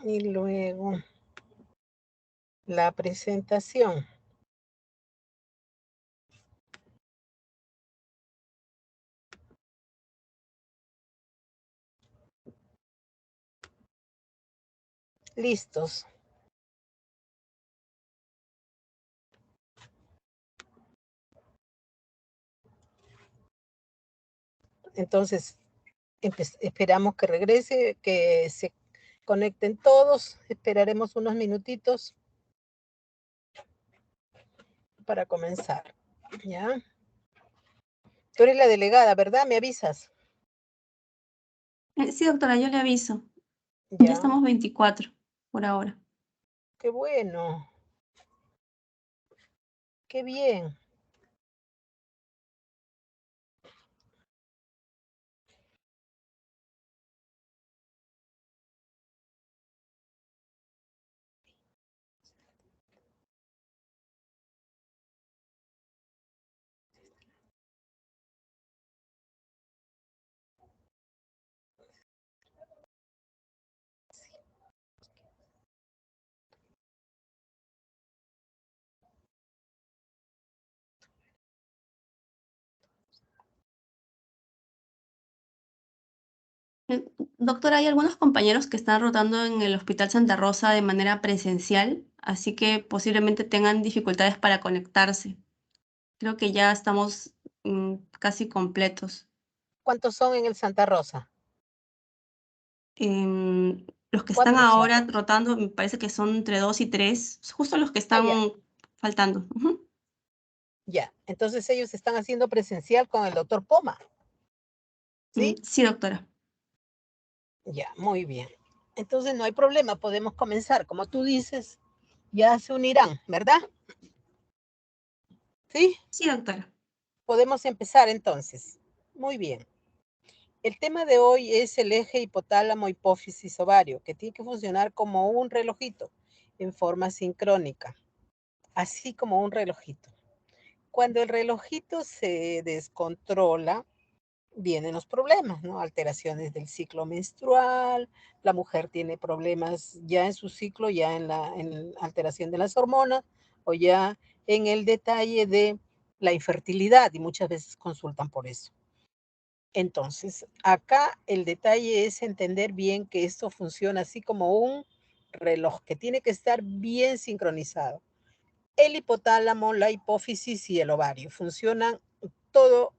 Y luego la presentación. Listos. Entonces, esperamos que regrese, que se conecten todos. Esperaremos unos minutitos para comenzar. ¿Ya? Tú eres la delegada, ¿verdad? ¿Me avisas? Sí, doctora, yo le aviso. Ya Ya. estamos 24 por ahora. Qué bueno. Qué bien. Doctora, hay algunos compañeros que están rotando en el Hospital Santa Rosa de manera presencial, así que posiblemente tengan dificultades para conectarse. Creo que ya estamos casi completos. ¿Cuántos son en el Santa Rosa? Los que están ¿Cuántos son? ahora rotando, me parece que son entre 2 y 3, justo los que están Ya. faltando. Ya. Entonces ellos están haciendo presencial con el doctor Poma. ¿Sí? Sí, doctora. Ya, muy bien. Entonces no hay problema, podemos comenzar. Como tú dices, ya se unirán, ¿verdad? ¿Sí? Sí, doctora. Podemos empezar entonces. Muy bien. El tema de hoy es el eje hipotálamo hipófisis ovario, que tiene que funcionar como un relojito en forma sincrónica, así como un relojito. Cuando el relojito se descontrola, vienen los problemas, ¿no? Alteraciones del ciclo menstrual, la mujer tiene problemas ya en su ciclo, ya en la alteración de las hormonas o ya en el detalle de la infertilidad y muchas veces consultan por eso. Entonces, acá el detalle es entender bien que esto funciona así como un reloj que tiene que estar bien sincronizado. El hipotálamo, la hipófisis y el ovario funcionan todo.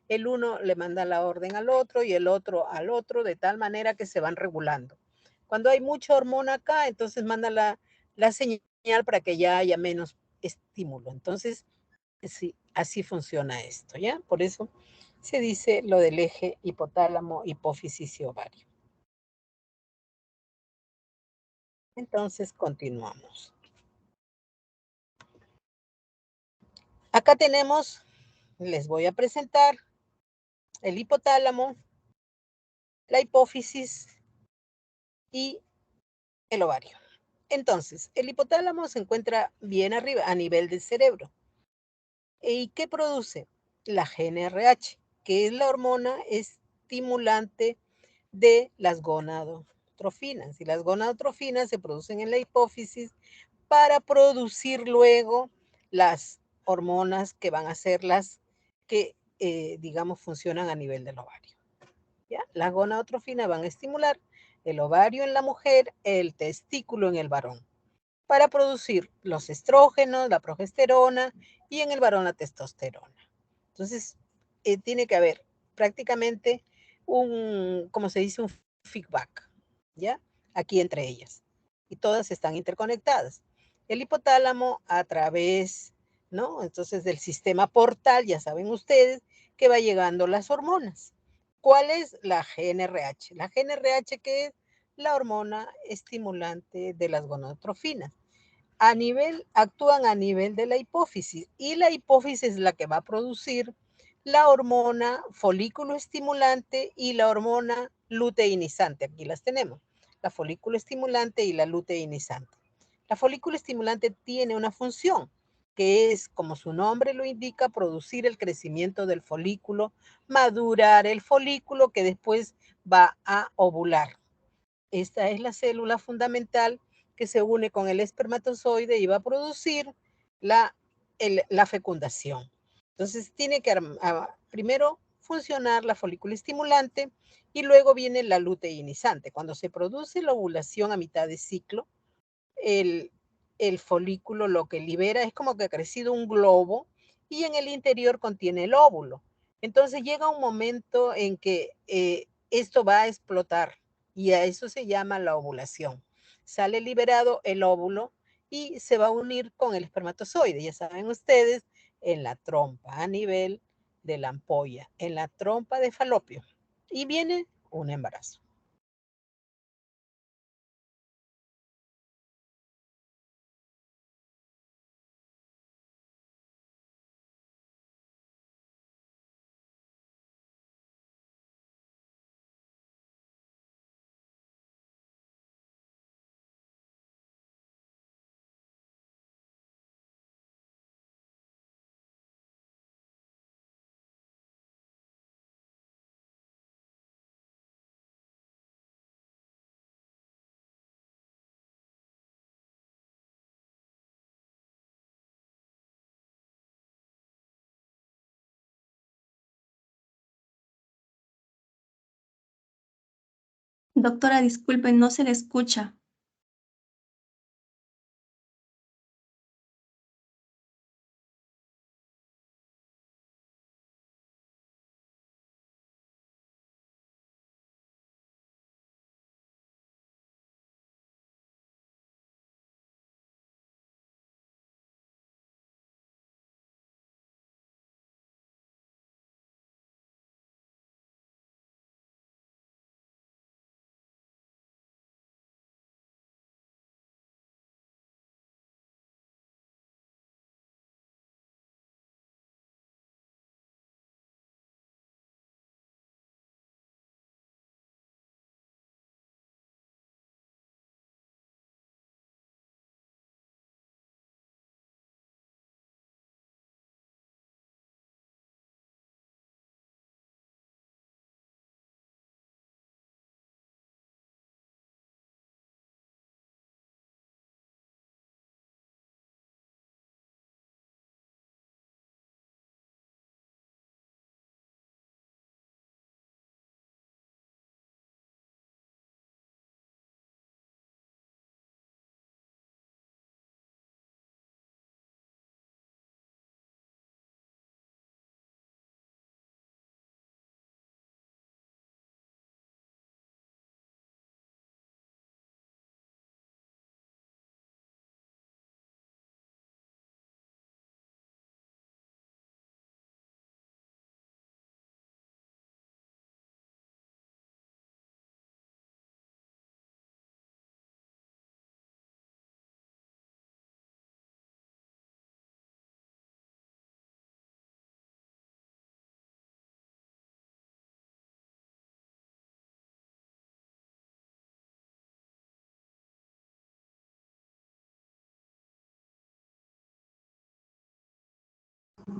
El uno le manda la orden al otro y el otro al otro, de tal manera que se van regulando. Cuando hay mucha hormona acá, entonces manda la señal para que ya haya menos estímulo. Entonces, sí, así funciona esto, ¿ya? Por eso se dice lo del eje hipotálamo, hipófisis y ovario. Entonces, continuamos. Acá tenemos, les voy a presentar el hipotálamo, la hipófisis y el ovario. Entonces, el hipotálamo se encuentra bien arriba, a nivel del cerebro. ¿Y qué produce? La GnRH, que es la hormona estimulante de las gonadotrofinas. Y las gonadotrofinas se producen en la hipófisis para producir luego las hormonas que van a ser las que, digamos, funcionan a nivel del ovario. ¿Ya? Las gonadotrofinas van a estimular el ovario en la mujer, el testículo en el varón, para producir los estrógenos, la progesterona y en el varón la testosterona. Entonces, tiene que haber prácticamente un, como se dice, un feedback, ¿ya? Aquí entre ellas. Y todas están interconectadas. El hipotálamo a través, ¿no? Entonces, del sistema portal, ya saben ustedes, que va llegando las hormonas. ¿Cuál es la GnRH? La GnRH que es la hormona estimulante de las gonadotrofinas. Actúan a nivel de la hipófisis y la hipófisis es la que va a producir la hormona folículo estimulante y la hormona luteinizante. Aquí las tenemos, la folículo estimulante y la luteinizante. La folículo estimulante tiene una función que es, como su nombre lo indica, producir el crecimiento del folículo, madurar el folículo que después va a ovular. esta es la célula fundamental que se une con el espermatozoide y va a producir la fecundación. Entonces tiene que primero funcionar la folícula estimulante y luego viene la luteinizante. Cuando se produce la ovulación a mitad de ciclo, el folículo lo que libera es como que ha crecido un globo y en el interior contiene el óvulo. Entonces llega un momento en que esto va a explotar y a eso se llama la ovulación. Sale liberado el óvulo y se va a unir con el espermatozoide, ya saben ustedes, en la trompa a nivel de la ampolla, en la trompa de falopio. Y viene un embarazo. Doctora, disculpe, no se le escucha.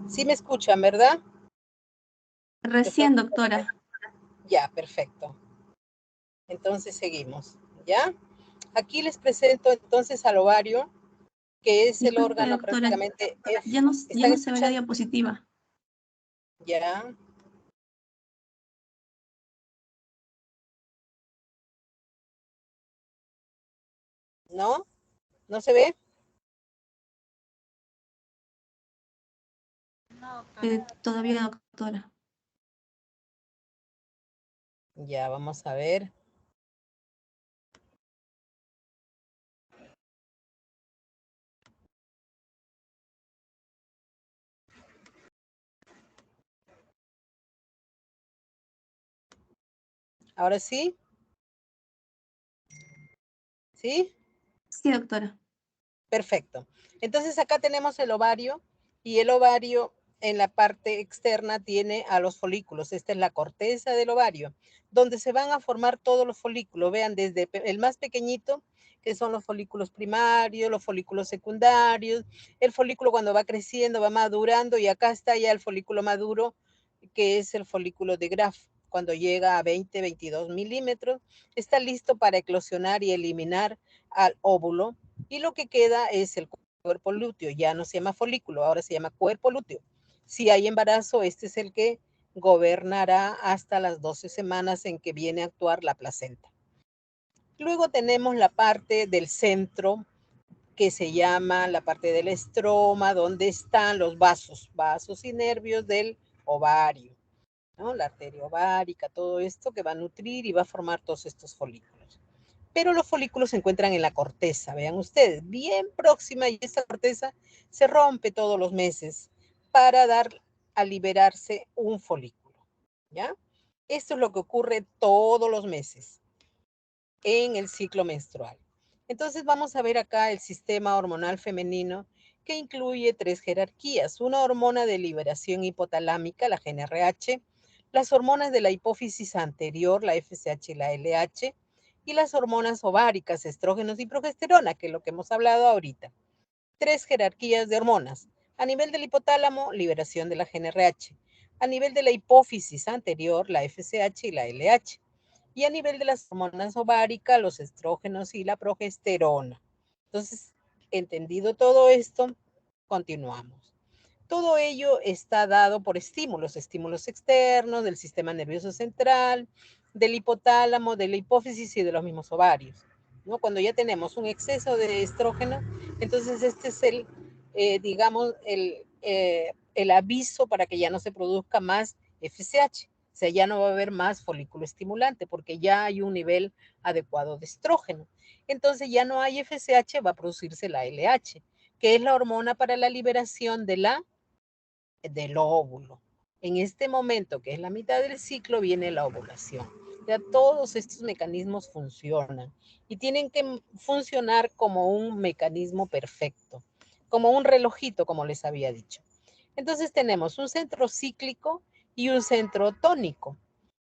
Sí me escuchan, ¿verdad? Recién, doctora. Ya, perfecto. Entonces seguimos, ¿ya? Aquí les presento entonces al ovario, que es el Disculpe, órgano doctora, prácticamente ya F. ¿Están no se ve la escuchando? diapositiva. Ya. ¿No? ¿No se ve? Todavía, doctora. Ya, vamos a ver. Ahora sí. ¿Sí? Sí, doctora. Perfecto. Entonces acá tenemos el ovario y el ovario en la parte externa tiene a los folículos. Esta es la corteza del ovario, donde se van a formar todos los folículos. Vean, desde el más pequeñito, que son los folículos primarios, los folículos secundarios. El folículo cuando va creciendo, va madurando y acá está ya el folículo maduro, que es el folículo de Graf. cuando llega a 20, 22 milímetros, está listo para eclosionar y eliminar al óvulo. Y lo que queda es el cuerpo lúteo. Ya no se llama folículo, ahora se llama cuerpo lúteo. Si hay embarazo, este es el que gobernará hasta las 12 semanas en que viene a actuar la placenta. Luego tenemos la parte del centro, que se llama la parte del estroma, donde están los vasos y nervios del ovario, ¿no? La arteria ovárica, todo esto que va a nutrir y va a formar todos estos folículos. Pero los folículos se encuentran en la corteza, vean ustedes, bien próxima, y esta corteza se rompe todos los meses para dar a liberarse un folículo, ¿ya? Esto es lo que ocurre todos los meses en el ciclo menstrual. Entonces vamos a ver acá el sistema hormonal femenino, que incluye 3 jerarquías: una hormona de liberación hipotalámica, la GnRH, las hormonas de la hipófisis anterior, la FSH y la LH, y las hormonas ováricas, estrógenos y progesterona, que es lo que hemos hablado ahorita. 3 jerarquías de hormonas. A nivel del hipotálamo, liberación de la GnRH. A nivel de la hipófisis anterior, la FSH y la LH. Y a nivel de las hormonas ováricas, los estrógenos y la progesterona. Entonces, entendido todo esto, continuamos. Todo ello está dado por estímulos externos del sistema nervioso central, del hipotálamo, de la hipófisis y de los mismos ovarios, ¿no? Cuando ya tenemos un exceso de estrógeno, entonces este es digamos, el aviso para que ya no se produzca más FSH. O sea, ya no va a haber más folículo estimulante porque ya hay un nivel adecuado de estrógeno. Entonces ya no hay FSH, va a producirse la LH, que es la hormona para la liberación del óvulo. En este momento, que es la mitad del ciclo, viene la ovulación. Ya todos estos mecanismos funcionan y tienen que funcionar como un mecanismo perfecto, como un relojito, como les había dicho. Entonces tenemos un centro cíclico y un centro tónico.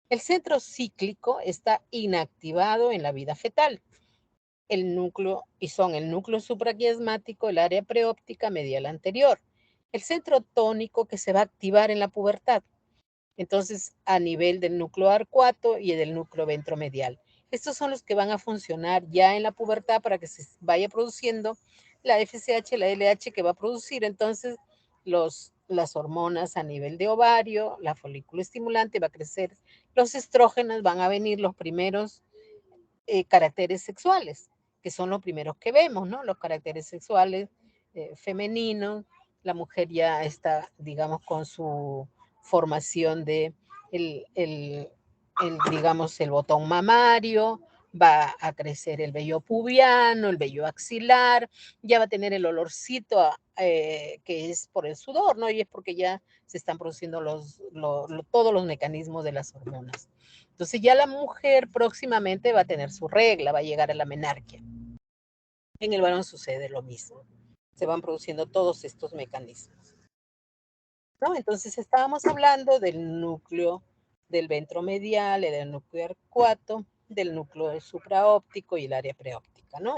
El centro cíclico está inactivado en la vida fetal. El núcleo, y son el núcleo supraquiasmático, el área preóptica medial anterior. El centro tónico, que se va a activar en la pubertad. Entonces, a nivel del núcleo arcuato y del núcleo ventromedial. Estos son los que van a funcionar ya en la pubertad para que se vaya produciendo la FSH, la LH, que va a producir entonces las hormonas a nivel de ovario, la folículo estimulante va a crecer, los estrógenos, van a venir los primeros caracteres sexuales, que son los primeros que vemos, ¿no? Los caracteres sexuales femeninos, la mujer ya está, digamos, con su formación de digamos, el botón mamario, va a crecer el vello pubiano, el vello axilar, ya va a tener el olorcito que es por el sudor, ¿no? Y es porque ya se están produciendo todos los mecanismos de las hormonas. Entonces ya la mujer próximamente va a tener su regla, va a llegar a la menarquia. En el varón sucede lo mismo. Se van produciendo todos estos mecanismos, ¿no? Entonces estábamos hablando del núcleo del ventromedial, del núcleo arcuato, del núcleo supraóptico y el área preóptica, ¿no?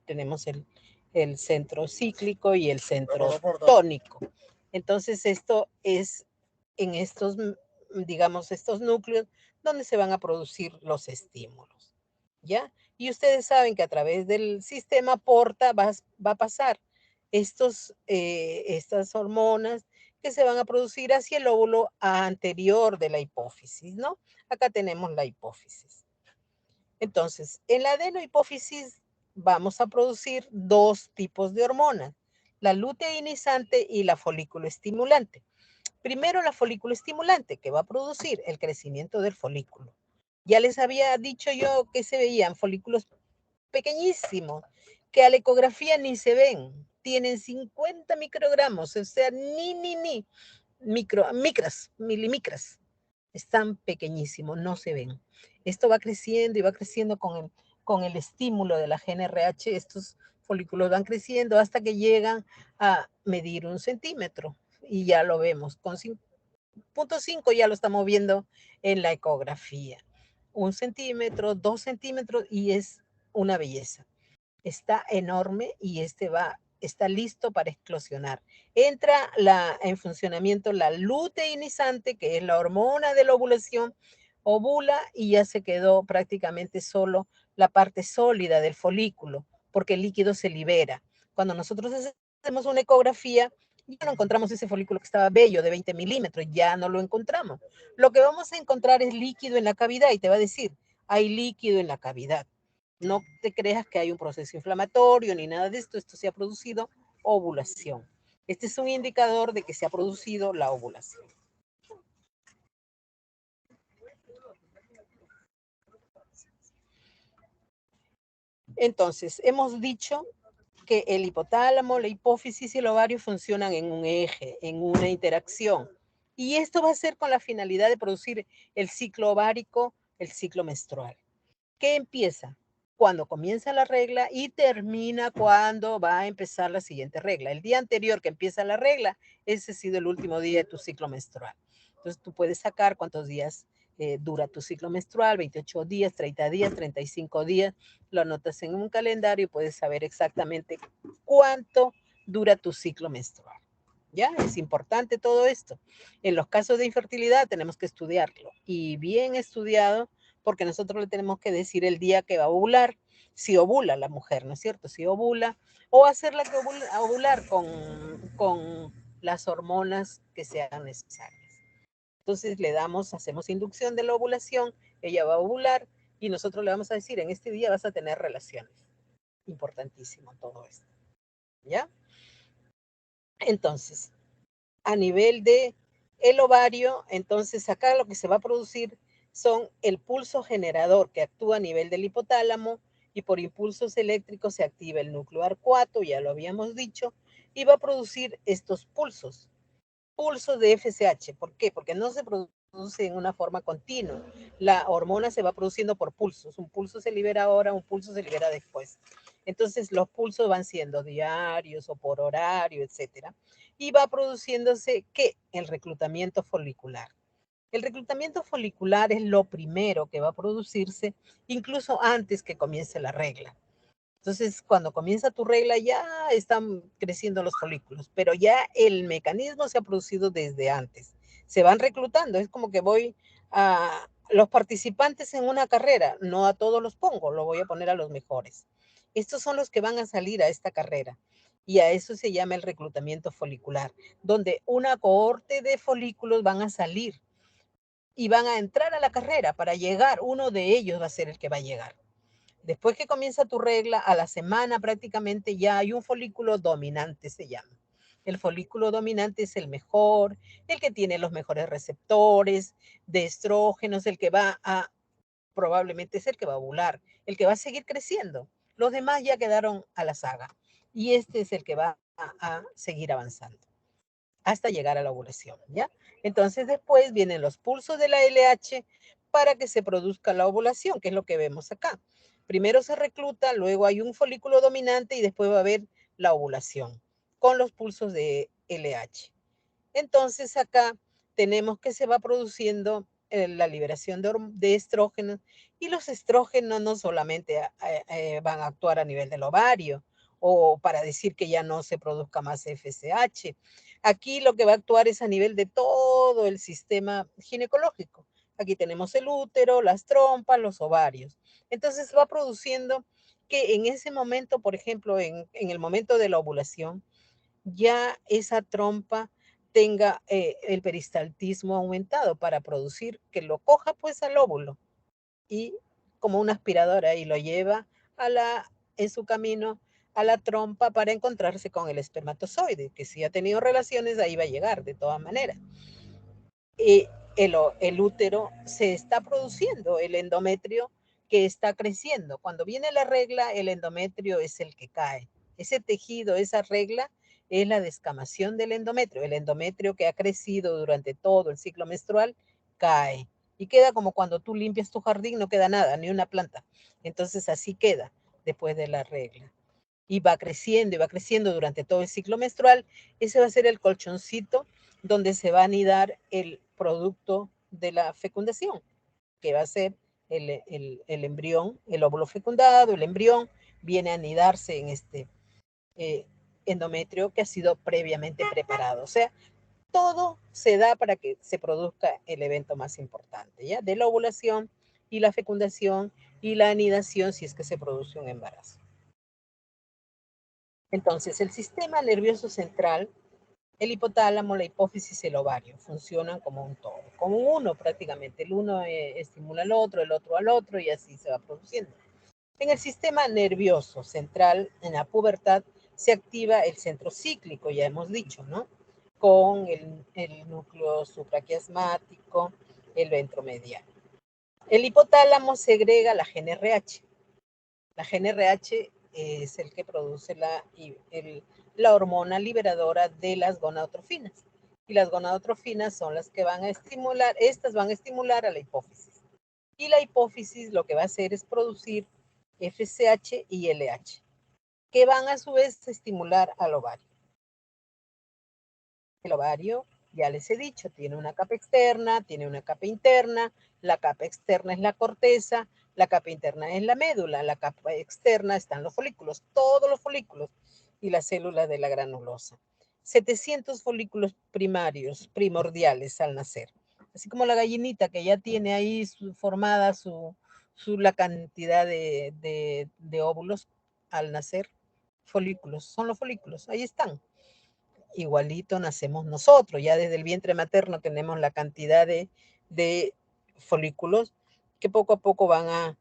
Tenemos el centro cíclico y el centro tónico. Entonces esto es en estos, digamos, estos núcleos donde se van a producir los estímulos, ¿ya? Y ustedes saben que a través del sistema porta va a pasar estas hormonas que se van a producir hacia el óvulo anterior de la hipófisis, ¿no? Acá tenemos la hipófisis. Entonces, en la adenohipófisis vamos a producir 2 tipos de hormonas, la luteinizante y la folículo estimulante. Primero, la folículo estimulante, que va a producir el crecimiento del folículo. Ya les había dicho yo que se veían folículos pequeñísimos, que a la ecografía ni se ven. Tienen 50 microgramos, o sea, micras, milimicras. Están pequeñísimos, no se ven. Esto va creciendo y va creciendo con el estímulo de la GnRH. Estos folículos van creciendo hasta que llegan a medir 1 centímetro. Y ya lo vemos, con 5.5 ya lo estamos viendo en la ecografía. 1 centímetro, 2 centímetros y es una belleza. Está enorme y está listo para eclosionar. Entra en funcionamiento la luteinizante, que es la hormona de la ovulación, ovula y ya se quedó prácticamente solo la parte sólida del folículo, porque el líquido se libera. Cuando nosotros hacemos una ecografía, ya no encontramos ese folículo que estaba bello de 20 milímetros, ya no lo encontramos. Lo que vamos a encontrar es líquido en la cavidad y te va a decir, hay líquido en la cavidad. No te creas que hay un proceso inflamatorio ni nada de esto, esto se ha producido ovulación. Este es un indicador de que se ha producido la ovulación. Entonces, hemos dicho que el hipotálamo, la hipófisis y el ovario funcionan en un eje, en una interacción. Y esto va a ser con la finalidad de producir el ciclo ovárico, el ciclo menstrual. ¿Qué empieza? Cuando comienza la regla y termina cuando va a empezar la siguiente regla. El día anterior que empieza la regla, ese ha sido el último día de tu ciclo menstrual. Entonces tú puedes sacar cuántos días dura tu ciclo menstrual, 28 días, 30 días, 35 días, lo anotas en un calendario y puedes saber exactamente cuánto dura tu ciclo menstrual. ¿Ya? Es importante todo esto. En los casos de infertilidad tenemos que estudiarlo y bien estudiado porque nosotros le tenemos que decir el día que va a ovular, si ovula la mujer, ¿no es cierto? Si ovula, o hacerla que ovular con las hormonas que sean necesarias. Entonces le damos, hacemos inducción de la ovulación, ella va a ovular y nosotros le vamos a decir, en este día vas a tener relaciones. Importantísimo todo esto. ¿Ya? Entonces, a nivel de el ovario, entonces acá lo que se va a producir son el pulso generador que actúa a nivel del hipotálamo y por impulsos eléctricos se activa el núcleo arcuato, ya lo habíamos dicho, y va a producir estos pulsos de FSH. ¿Por qué? Porque no se produce en una forma continua. La hormona se va produciendo por pulsos. Un pulso se libera ahora, un pulso se libera después. Entonces los pulsos van siendo diarios o por horario, etcétera. Y va produciéndose, ¿qué? El reclutamiento folicular. El reclutamiento folicular es lo primero que va a producirse incluso antes que comience la regla. Entonces, cuando comienza tu regla ya están creciendo los folículos, pero ya el mecanismo se ha producido desde antes. Se van reclutando, es como que voy a los participantes en una carrera, no a todos los pongo, lo voy a poner a los mejores. Estos son los que van a salir a esta carrera y a eso se llama el reclutamiento folicular, donde una cohorte de folículos van a salir y van a entrar a la carrera para llegar, uno de ellos va a ser el que va a llegar. Después que comienza tu regla, a la semana prácticamente ya hay un folículo dominante, se llama. El folículo dominante es el mejor, el que tiene los mejores receptores de estrógenos, el que va a, probablemente es el que va a ovular, el que va a seguir creciendo. Los demás ya quedaron a la saga y este es el que va a seguir avanzando hasta llegar a la ovulación, ¿ya? Entonces después vienen los pulsos de la LH para que se produzca la ovulación, que es lo que vemos acá. Primero se recluta, luego hay un folículo dominante y después va a haber la ovulación con los pulsos de LH. Entonces acá tenemos que se va produciendo la liberación de estrógenos y los estrógenos no solamente van a actuar a nivel del ovario o para decir que ya no se produzca más FSH. Aquí lo que va a actuar es a nivel de todo el sistema ginecológico. Aquí tenemos el útero, las trompas, los ovarios. Entonces va produciendo que en ese momento, por ejemplo, en el momento de la ovulación, ya esa trompa tenga el peristaltismo aumentado para producir que lo coja pues al óvulo y como una aspiradora y lo lleva en su camino a la trompa para encontrarse con el espermatozoide, que si ha tenido relaciones ahí va a llegar de todas maneras. Y el útero se está produciendo, el endometrio que está creciendo. Cuando viene la regla, el endometrio es el que cae. Ese tejido, esa regla, es la descamación del endometrio. El endometrio que ha crecido durante todo el ciclo menstrual cae y queda como cuando tú limpias tu jardín, no queda nada, ni una planta. Entonces así queda después de la regla. Y va creciendo durante todo el ciclo menstrual. Ese va a ser el colchoncito donde se va a anidar el producto de la fecundación, que va a ser el embrión, el óvulo fecundado, el embrión, viene a anidarse en este eh, endometrio que ha sido previamente preparado. O sea, todo se da para que se produzca el evento más importante, ¿ya? De la ovulación y la fecundación y la anidación si es que se produce un embarazo. Entonces, el sistema nervioso central, el hipotálamo, la hipófisis y el ovario funcionan como un todo, como un uno prácticamente. El uno estimula al otro al otro y así se va produciendo. En el sistema nervioso central, en la pubertad, se activa el centro cíclico, ya hemos dicho, ¿no? Con el núcleo supraquiasmático, el ventromediano. El hipotálamo segrega la GnRH. La GnRH es el que produce la hormona liberadora de las gonadotrofinas. Y las gonadotrofinas son las que van a estimular, estas van a estimular a la hipófisis. Y la hipófisis lo que va a hacer es producir FSH y LH, que van a su vez a estimular al ovario. El ovario, ya les he dicho, tiene una capa externa, tiene una capa interna. La capa externa es la corteza, la capa interna es la médula, la capa externa están los folículos, todos los folículos y las células de la granulosa. 700 folículos primordiales al nacer. Así como la gallinita que ya tiene ahí formada la cantidad de óvulos al nacer. Folículos, son los folículos, ahí están. Igualito nacemos nosotros, ya desde el vientre materno tenemos la cantidad de folículos que poco a poco van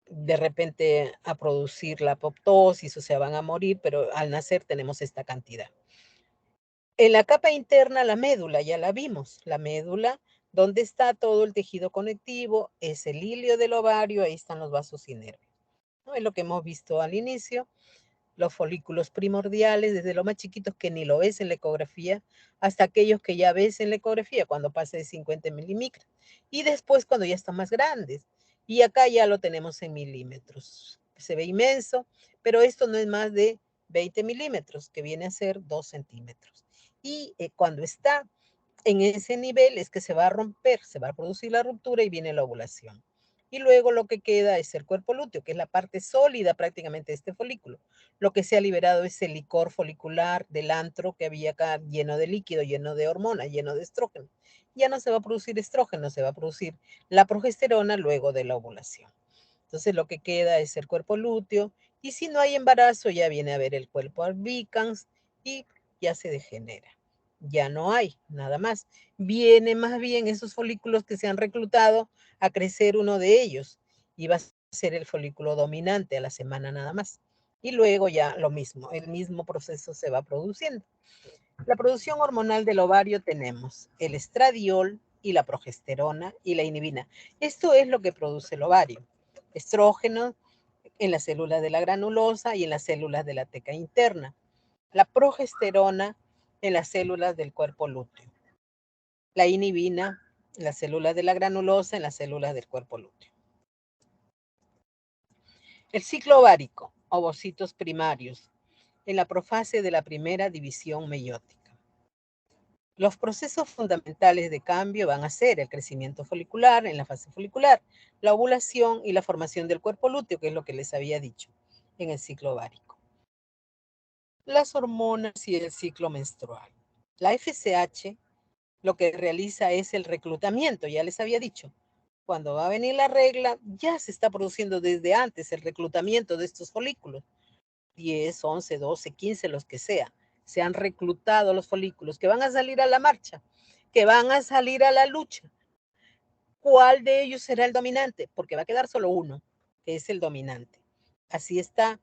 de repente a producir la apoptosis, o sea, van a morir, pero al nacer tenemos esta cantidad. En la capa interna, la médula, ya la vimos, la médula, donde está todo el tejido conectivo, es el hilio del ovario, ahí están los vasos y nervios, ¿no? Es lo que hemos visto al inicio. Los folículos primordiales, desde los más chiquitos que ni lo ves en la ecografía, hasta aquellos que ya ves en la ecografía cuando pasa de 50 milímetros. Y después cuando ya están más grandes. Y acá ya lo tenemos en milímetros. Se ve inmenso, pero esto no es más de 20 milímetros, que viene a ser 2 centímetros. Y cuando está en ese nivel es que se va a romper, se va a producir la ruptura y viene la ovulación. Y luego lo que queda es el cuerpo lúteo, que es la parte sólida prácticamente de este folículo. Lo que se ha liberado es el licor folicular del antro que había acá lleno de líquido, lleno de hormona, lleno de estrógeno. Ya no se va a producir estrógeno, se va a producir la progesterona luego de la ovulación. Entonces lo que queda es el cuerpo lúteo y si no hay embarazo ya viene a ver el cuerpo albicans y ya se degenera. Ya no hay nada más. Viene más bien esos folículos que se han reclutado a crecer uno de ellos y va a ser el folículo dominante a la semana nada más. Y luego ya lo mismo, el mismo proceso se va produciendo. La producción hormonal del ovario tenemos el estradiol y la progesterona y la inhibina. Esto es lo que produce el ovario. Estrógeno en las células de la granulosa y en las células de la teca interna. La progesterona en las células del cuerpo lúteo. La inhibina en las células de la granulosa, en las células del cuerpo lúteo. El ciclo ovárico, ovocitos primarios, en la profase de la primera división meiótica. Los procesos fundamentales de cambio van a ser el crecimiento folicular en la fase folicular, la ovulación y la formación del cuerpo lúteo, que es lo que les había dicho en el ciclo ovárico. Las hormonas y el ciclo menstrual. La FSH lo que realiza es el reclutamiento, ya les había dicho. Cuando va a venir la regla, ya se está produciendo desde antes el reclutamiento de estos folículos. 10, 11, 12, 15, los que sea. Se han reclutado los folículos que van a salir a la marcha, que van a salir a la lucha. ¿Cuál de ellos será el dominante? Porque va a quedar solo uno, que es el dominante. Así está,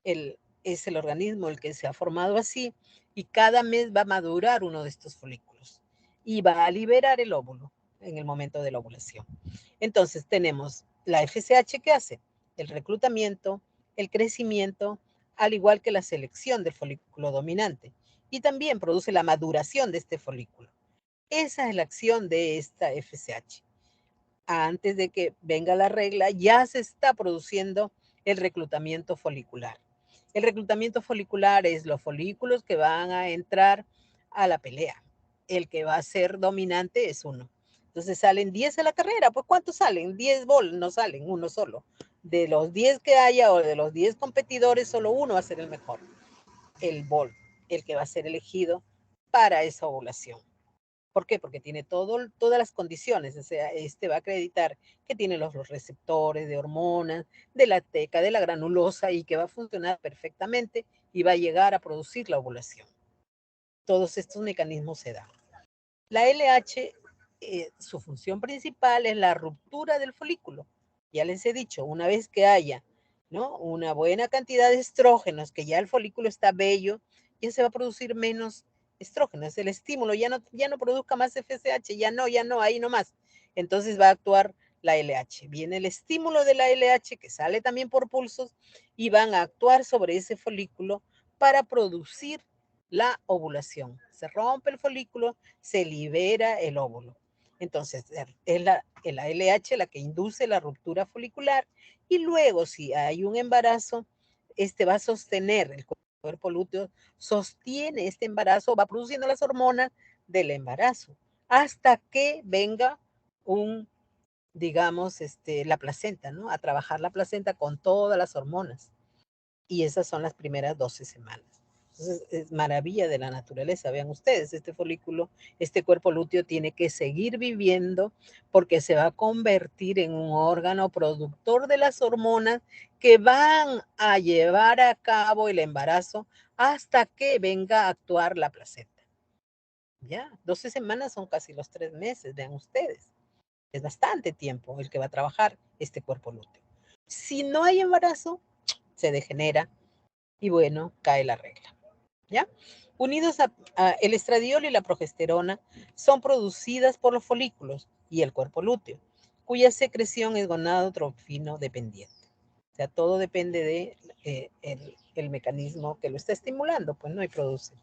es el organismo el que se ha formado así y cada mes va a madurar uno de estos folículos y va a liberar el óvulo en el momento de la ovulación. Entonces tenemos la FSH que hace el reclutamiento, el crecimiento, al igual que la selección del folículo dominante y también produce la maduración de este folículo. Esa es la acción de esta FSH. Antes de que venga la regla, ya se está produciendo el reclutamiento folicular. El reclutamiento folicular es los folículos que van a entrar a la pelea. El que va a ser dominante es uno. Entonces salen 10 a la carrera, pues ¿cuántos salen? 10 bol, no salen, uno solo. De los 10 que haya o de los 10 competidores, solo uno va a ser el mejor, el bol, el que va a ser elegido para esa ovulación. ¿Por qué? Porque tiene todas las condiciones, o sea, va a acreditar que tiene los receptores de hormonas, de la teca, de la granulosa y que va a funcionar perfectamente y va a llegar a producir la ovulación. Todos estos mecanismos se dan. La LH, su función principal es la ruptura del folículo. Ya les he dicho, una vez que haya, ¿no?, una buena cantidad de estrógenos, que ya el folículo está bello, ya se va a producir menos estrógenos, el estímulo ya no produzca más FSH, ya no, ahí no más. Entonces va a actuar la LH. Viene el estímulo de la LH que sale también por pulsos y van a actuar sobre ese folículo para producir la ovulación. Se rompe el folículo, se libera el óvulo. Entonces, es la LH la que induce la ruptura folicular y luego, si hay un embarazo, va a sostener, el cuerpo lúteo sostiene este embarazo, va produciendo las hormonas del embarazo hasta que venga digamos, la placenta, ¿no? A trabajar la placenta con todas las hormonas. Y esas son las primeras 12 semanas. Entonces, es maravilla de la naturaleza. Vean ustedes, este folículo, este cuerpo lúteo tiene que seguir viviendo porque se va a convertir en un órgano productor de las hormonas que van a llevar a cabo el embarazo hasta que venga a actuar la placenta. Ya, 12 semanas son casi los 3 meses, vean ustedes. Es bastante tiempo el que va a trabajar este cuerpo lúteo. Si no hay embarazo, se degenera y bueno, cae la regla. ¿Ya? Unidos el estradiol y la progesterona son producidas por los folículos y el cuerpo lúteo, cuya secreción es gonadotropino dependiente. O sea, todo depende de el mecanismo que lo está estimulando, pues no, y produce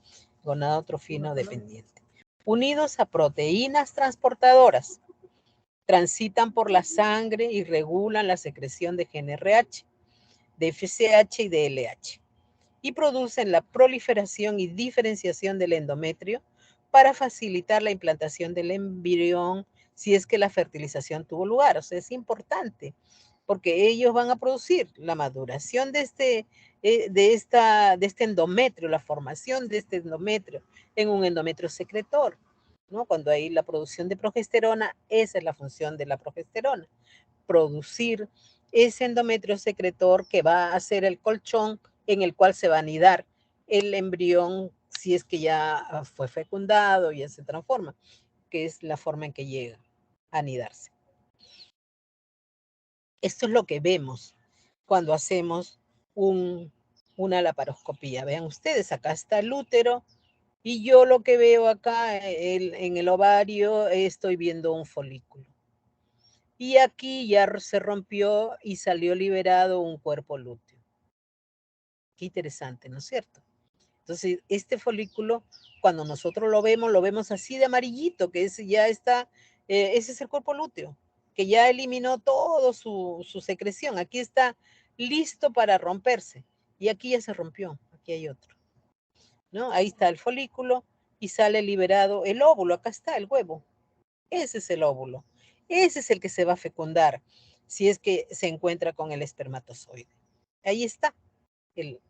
gonadotrofino dependiente. Unidos a proteínas transportadoras, transitan por la sangre y regulan la secreción de GnRH, de FSH y de LH y producen la proliferación y diferenciación del endometrio para facilitar la implantación del embrión si es que la fertilización tuvo lugar. O sea, es importante porque ellos van a producir la maduración de este endometrio, la formación de este endometrio en un endometrio secretor, ¿no? Cuando hay la producción de progesterona, esa es la función de la progesterona, producir ese endometrio secretor que va a ser el colchón en el cual se va a anidar el embrión si es que ya fue fecundado, ya se transforma, que es la forma en que llega a anidarse. Esto es lo que vemos cuando hacemos una laparoscopía. Vean ustedes, acá está el útero y yo lo que veo acá en el ovario, estoy viendo un folículo. Y aquí ya se rompió y salió liberado un cuerpo lúteo. Qué interesante, ¿no es cierto? Entonces, este folículo, cuando nosotros lo vemos así de amarillito, que ya está, ese es el cuerpo lúteo, que ya eliminó todo su secreción. Aquí está listo para romperse. Y aquí ya se rompió, aquí hay otro, ¿no? Ahí está el folículo y sale liberado el óvulo. Acá está el huevo. Ese es el óvulo. Ese es el que se va a fecundar si es que se encuentra con el espermatozoide. Ahí está el,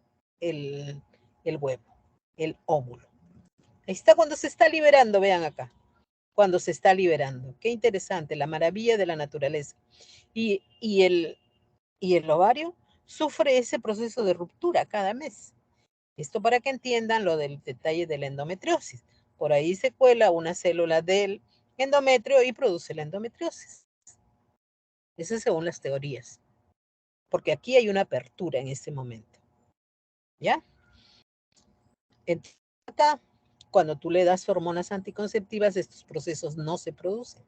el, el huevo, el óvulo. Ahí está cuando se está liberando, vean acá, cuando se está liberando. Qué interesante, la maravilla de la naturaleza. Y el ovario sufre ese proceso de ruptura cada mes. Esto para que entiendan lo del detalle de la endometriosis. Por ahí se cuela una célula del endometrio y produce la endometriosis. Eso es según las teorías. Porque aquí hay una apertura en este momento. ¿Ya? Entonces, acá, cuando tú le das hormonas anticonceptivas, estos procesos no se producen.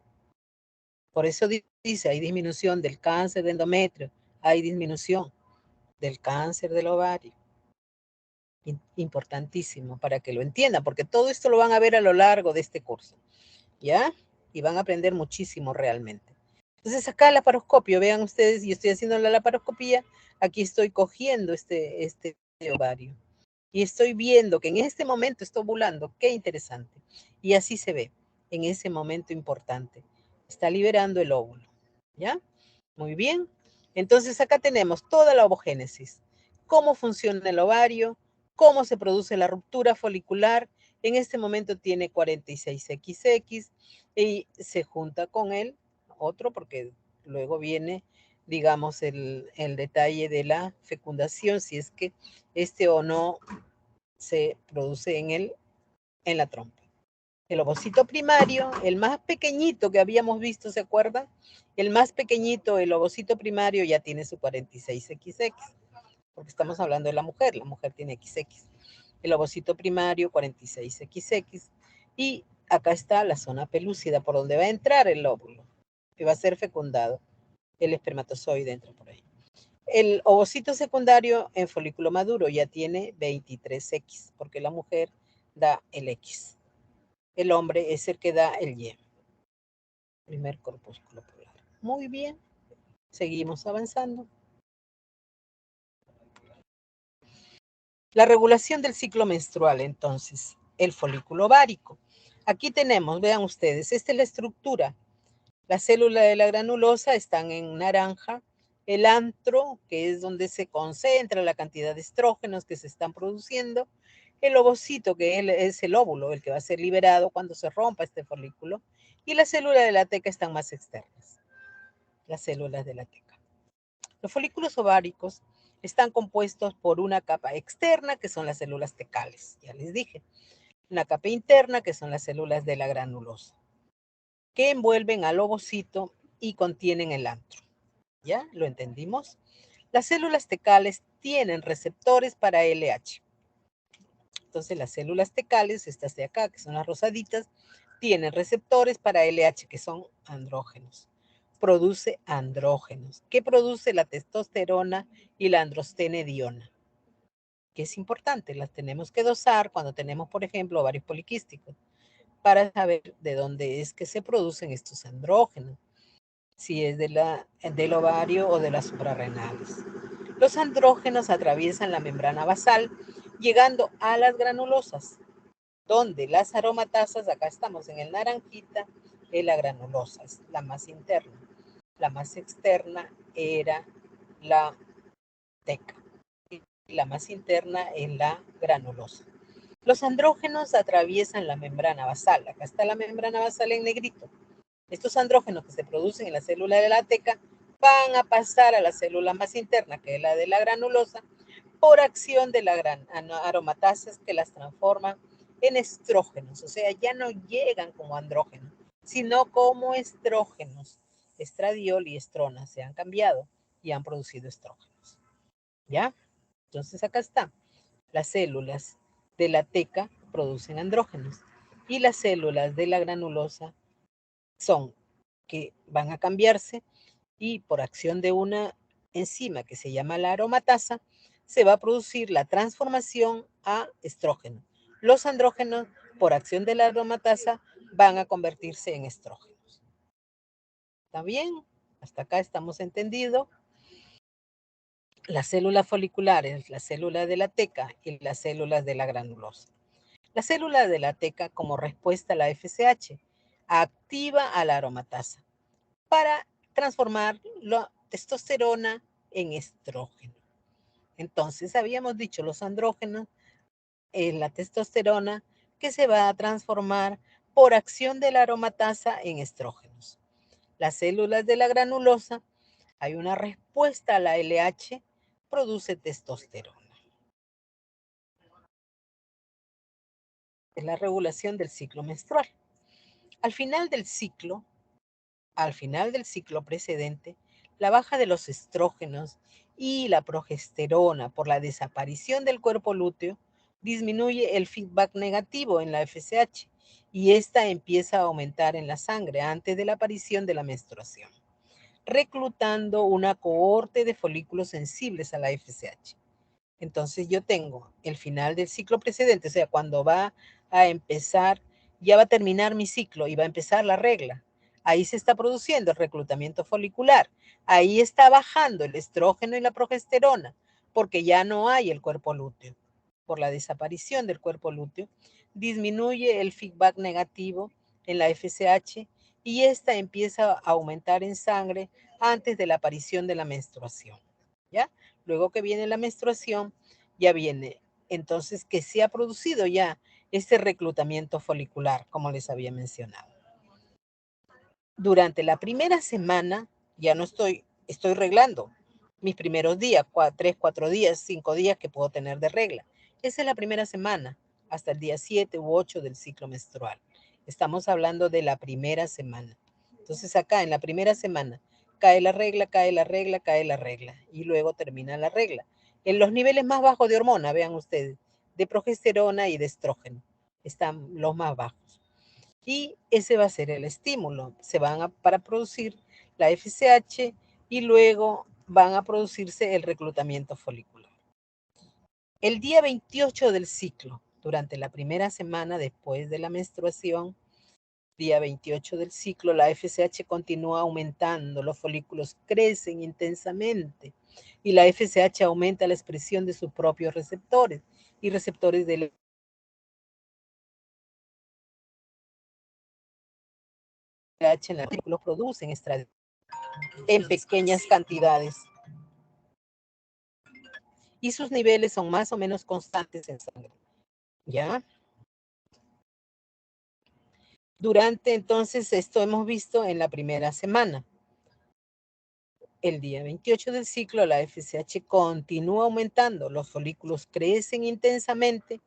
Por eso dice, hay disminución del cáncer de endometrio, hay disminución del cáncer del ovario. Importantísimo para que lo entiendan, porque todo esto lo van a ver a lo largo de este curso, ¿ya? Y van a aprender muchísimo realmente. Entonces acá el laparoscopio, vean ustedes, y estoy haciendo la laparoscopía, aquí estoy cogiendo este ovario. Y estoy viendo que en este momento está ovulando, qué interesante. Y así se ve, en ese momento importante. Está liberando el óvulo, ¿ya? Muy bien. Entonces acá tenemos toda la ovogénesis, cómo funciona el ovario, cómo se produce la ruptura folicular En este momento tiene 46XX y se junta con el otro porque luego viene, digamos, el detalle de la fecundación, si es que este o no se produce en la trompa. El ovocito primario, el más pequeñito que habíamos visto, ¿se acuerdan? El más pequeñito, el ovocito primario, ya tiene su 46XX, porque estamos hablando de la mujer tiene XX. El ovocito primario, 46XX, y acá está la zona pelúcida por donde va a entrar el óvulo, que va a ser fecundado. El espermatozoide entra por ahí. El ovocito secundario en folículo maduro ya tiene 23X, porque la mujer da el X. El hombre es el que da el Y. Primer corpúsculo polar. Muy bien. Seguimos avanzando. La regulación del ciclo menstrual, entonces, el folículo ovárico. Aquí tenemos, vean ustedes, esta es la estructura. La célula de la granulosa están en naranja. El antro, que es donde se concentra la cantidad de estrógenos que se están produciendo. El ovocito, que es el óvulo, el que va a ser liberado cuando se rompa este folículo. Y la célula de la teca están más externas. Las células de la teca. Los folículos ováricos están compuestos por una capa externa, que son las células tecales, ya les dije. Una capa interna, que son las células de la granulosa, que envuelven al ovocito y contienen el antro. ¿Ya? ¿Lo entendimos? Las células tecales tienen receptores para LH. Entonces, las células tecales, estas de acá, que son las rosaditas, tienen receptores para LH, que son andrógenos. Produce andrógenos. ¿Qué produce la testosterona y la androstenediona? Que es importante, las tenemos que dosar cuando tenemos, por ejemplo, ovarios poliquísticos, para saber de dónde es que se producen estos andrógenos, si es del ovario o de las suprarrenales. Los andrógenos atraviesan la membrana basal, llegando a las granulosas, donde las aromatasas, acá estamos en el naranjita, es la granulosa, es la más interna. La más externa era la teca y la más interna es la granulosa. Los andrógenos atraviesan la membrana basal. Acá está la membrana basal en negrito. Estos andrógenos que se producen en la célula de la teca van a pasar a la célula más interna, que es la de la granulosa, por acción de la aromatasas que las transforman en estrógenos. O sea, ya no llegan como andrógenos, sino como estrógenos. Estradiol y estrona se han cambiado y han producido estrógenos. ¿Ya? Entonces acá está. Las células de la teca producen andrógenos y las células de la granulosa son que van a cambiarse y por acción de una enzima que se llama la aromatasa, se va a producir la transformación a estrógeno. Los andrógenos, por acción de la aromatasa, van a convertirse en estrógenos. ¿Está bien? Hasta acá estamos entendidos. Las células foliculares, la célula de la teca y las células de la granulosa. La célula de la teca, como respuesta a la FSH, activa a la aromatasa para transformar la testosterona en estrógeno. Entonces, habíamos dicho los andrógenos, la testosterona, que se va a transformar por acción de la aromatasa en estrógenos. Las células de la granulosa, hay una respuesta a la LH, produce testosterona. Es la regulación del ciclo menstrual. Al final del ciclo precedente, la baja de los estrógenos y la progesterona por la desaparición del cuerpo lúteo disminuye el feedback negativo en la FSH y esta empieza a aumentar en la sangre antes de la aparición de la menstruación, reclutando una cohorte de folículos sensibles a la FSH. Entonces yo tengo el final del ciclo precedente, o sea, cuando va a empezar, ya va a terminar mi ciclo y va a empezar la regla. Ahí se está produciendo el reclutamiento folicular. Ahí está bajando el estrógeno y la progesterona, porque ya no hay el cuerpo lúteo. Por la desaparición del cuerpo lúteo, disminuye el feedback negativo en la FSH y esta empieza a aumentar en sangre antes de la aparición de la menstruación. ¿Ya? Luego que viene la menstruación, ya viene. Entonces, que se ha producido ya este reclutamiento folicular, como les había mencionado. Durante la primera semana, ya no estoy reglando mis primeros días, 3, 4 días, 5 días que puedo tener de regla. Esa es la primera semana, hasta el día 7 u 8 del ciclo menstrual. Estamos hablando de la primera semana. Entonces acá en la primera semana cae la regla, cae la regla, cae la regla y luego termina la regla. En los niveles más bajos de hormona, vean ustedes, de progesterona y de estrógeno, están los más bajos. Y ese va a ser el estímulo. Se van para producir la FSH y luego van a producirse el reclutamiento folicular. El día 28 del ciclo, durante la primera semana después de la menstruación, día 28 del ciclo, la FSH continúa aumentando, los folículos crecen intensamente y la FSH aumenta la expresión de sus propios receptores y receptores del FSH en los folículos producen estradiol en pequeñas cantidades y sus niveles son más o menos constantes en sangre. ¿Ya? Durante entonces esto hemos visto en la primera semana. El día 28 del ciclo la FSH continúa aumentando, los folículos crecen intensamente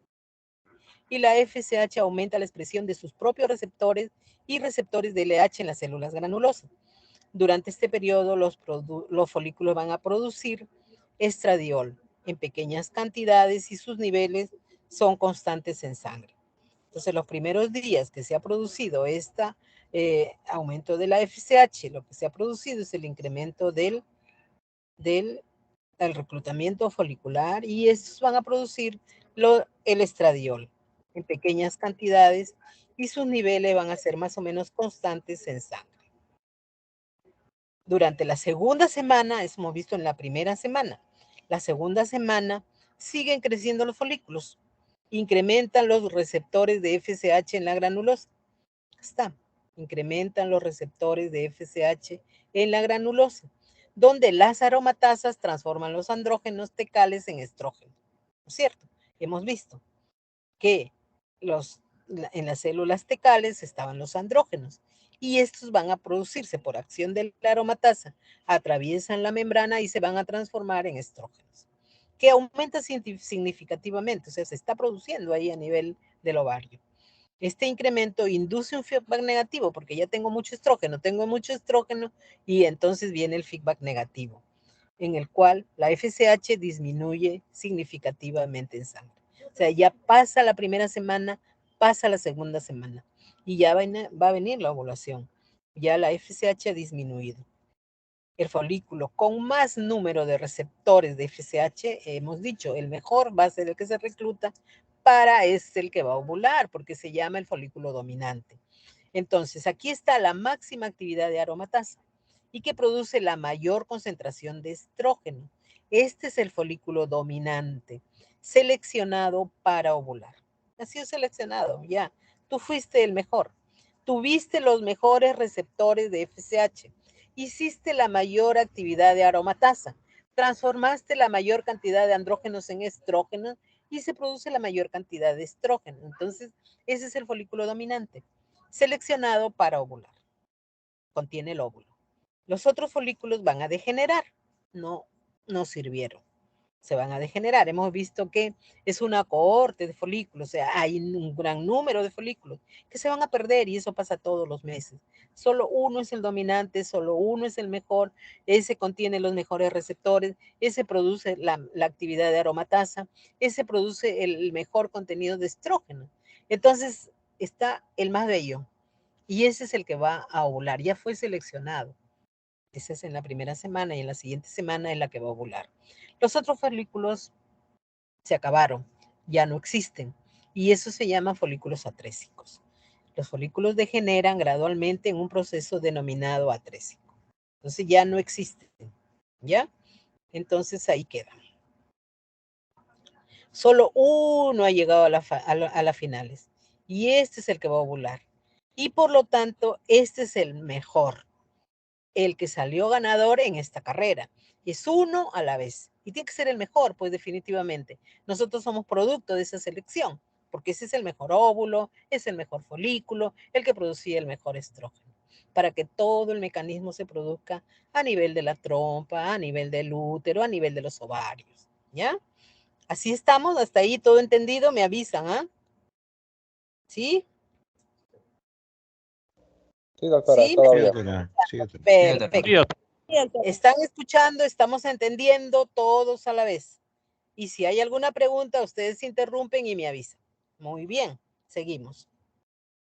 y la FSH aumenta la expresión de sus propios receptores y receptores de LH en las células granulosas. Durante este periodo los folículos van a producir estradiol en pequeñas cantidades y sus niveles son constantes en sangre. Entonces, los primeros días que se ha producido este aumento de la FSH, lo que se ha producido es el incremento del reclutamiento folicular y estos van a producir el estradiol en pequeñas cantidades y sus niveles van a ser más o menos constantes en sangre. Durante la segunda semana, hemos visto en la primera semana, la segunda semana siguen creciendo los folículos, incrementan los receptores de FSH en la granulosa. Incrementan los receptores de FSH en la granulosa, donde las aromatasas transforman los andrógenos tecales en estrógenos. ¿No es cierto? Hemos visto que en las células tecales estaban los andrógenos y estos van a producirse por acción de la aromatasa, atraviesan la membrana y se van a transformar en estrógenos, que aumenta significativamente, o sea, se está produciendo ahí a nivel del ovario. Este incremento induce un feedback negativo porque ya tengo mucho estrógeno y entonces viene el feedback negativo, en el cual la FSH disminuye significativamente en sangre. O sea, ya pasa la primera semana, pasa la segunda semana y ya va a venir la ovulación. Ya la FSH ha disminuido. El folículo con más número de receptores de FSH, hemos dicho, el mejor va a ser el que se recluta es el que va a ovular, porque se llama el folículo dominante. Entonces, aquí está la máxima actividad de aromatasa y que produce la mayor concentración de estrógeno. Este es el folículo dominante, seleccionado para ovular. Ha sido seleccionado, ya. Tú fuiste el mejor. Tuviste los mejores receptores de FSH. Hiciste la mayor actividad de aromatasa. Transformaste la mayor cantidad de andrógenos en estrógenos y se produce la mayor cantidad de estrógeno. Entonces, ese es el folículo dominante, seleccionado para ovular. Contiene el óvulo. Los otros folículos van a degenerar, no sirvieron, se van a degenerar. Hemos visto que es una cohorte de folículos, o sea, hay un gran número de folículos que se van a perder y eso pasa todos los meses. Solo uno es el dominante, solo uno es el mejor, ese contiene los mejores receptores, ese produce la actividad de aromatasa, ese produce el mejor contenido de estrógeno. Entonces está el más bello y ese es el que va a ovular, ya fue seleccionado. Esa es en la primera semana y en la siguiente semana es la que va a ovular. Los otros folículos se acabaron, ya no existen. Y eso se llama folículos atrésicos. Los folículos degeneran gradualmente en un proceso denominado atrésico. Entonces ya no existen, ¿ya? Entonces ahí quedan. Solo uno ha llegado a las finales. Y este es el que va a ovular. Y por lo tanto, este es el mejor. El que salió ganador en esta carrera. Es uno a la vez. Y tiene que ser el mejor, pues definitivamente. Nosotros somos producto de esa selección, porque ese es el mejor óvulo, es el mejor folículo, el que producía el mejor estrógeno, para que todo el mecanismo se produzca a nivel de la trompa, a nivel del útero, a nivel de los ovarios, ¿ya? Así estamos, hasta ahí todo entendido, me avisan, ¿ah? ¿Sí? Sí, doctora, ¿Sí? todo Sí, bien. doctora. Sí, doctora. Perfecto. ¿Están escuchando? Estamos entendiendo todos a la vez. Y si hay alguna pregunta, ustedes interrumpen y me avisan. Muy bien, seguimos.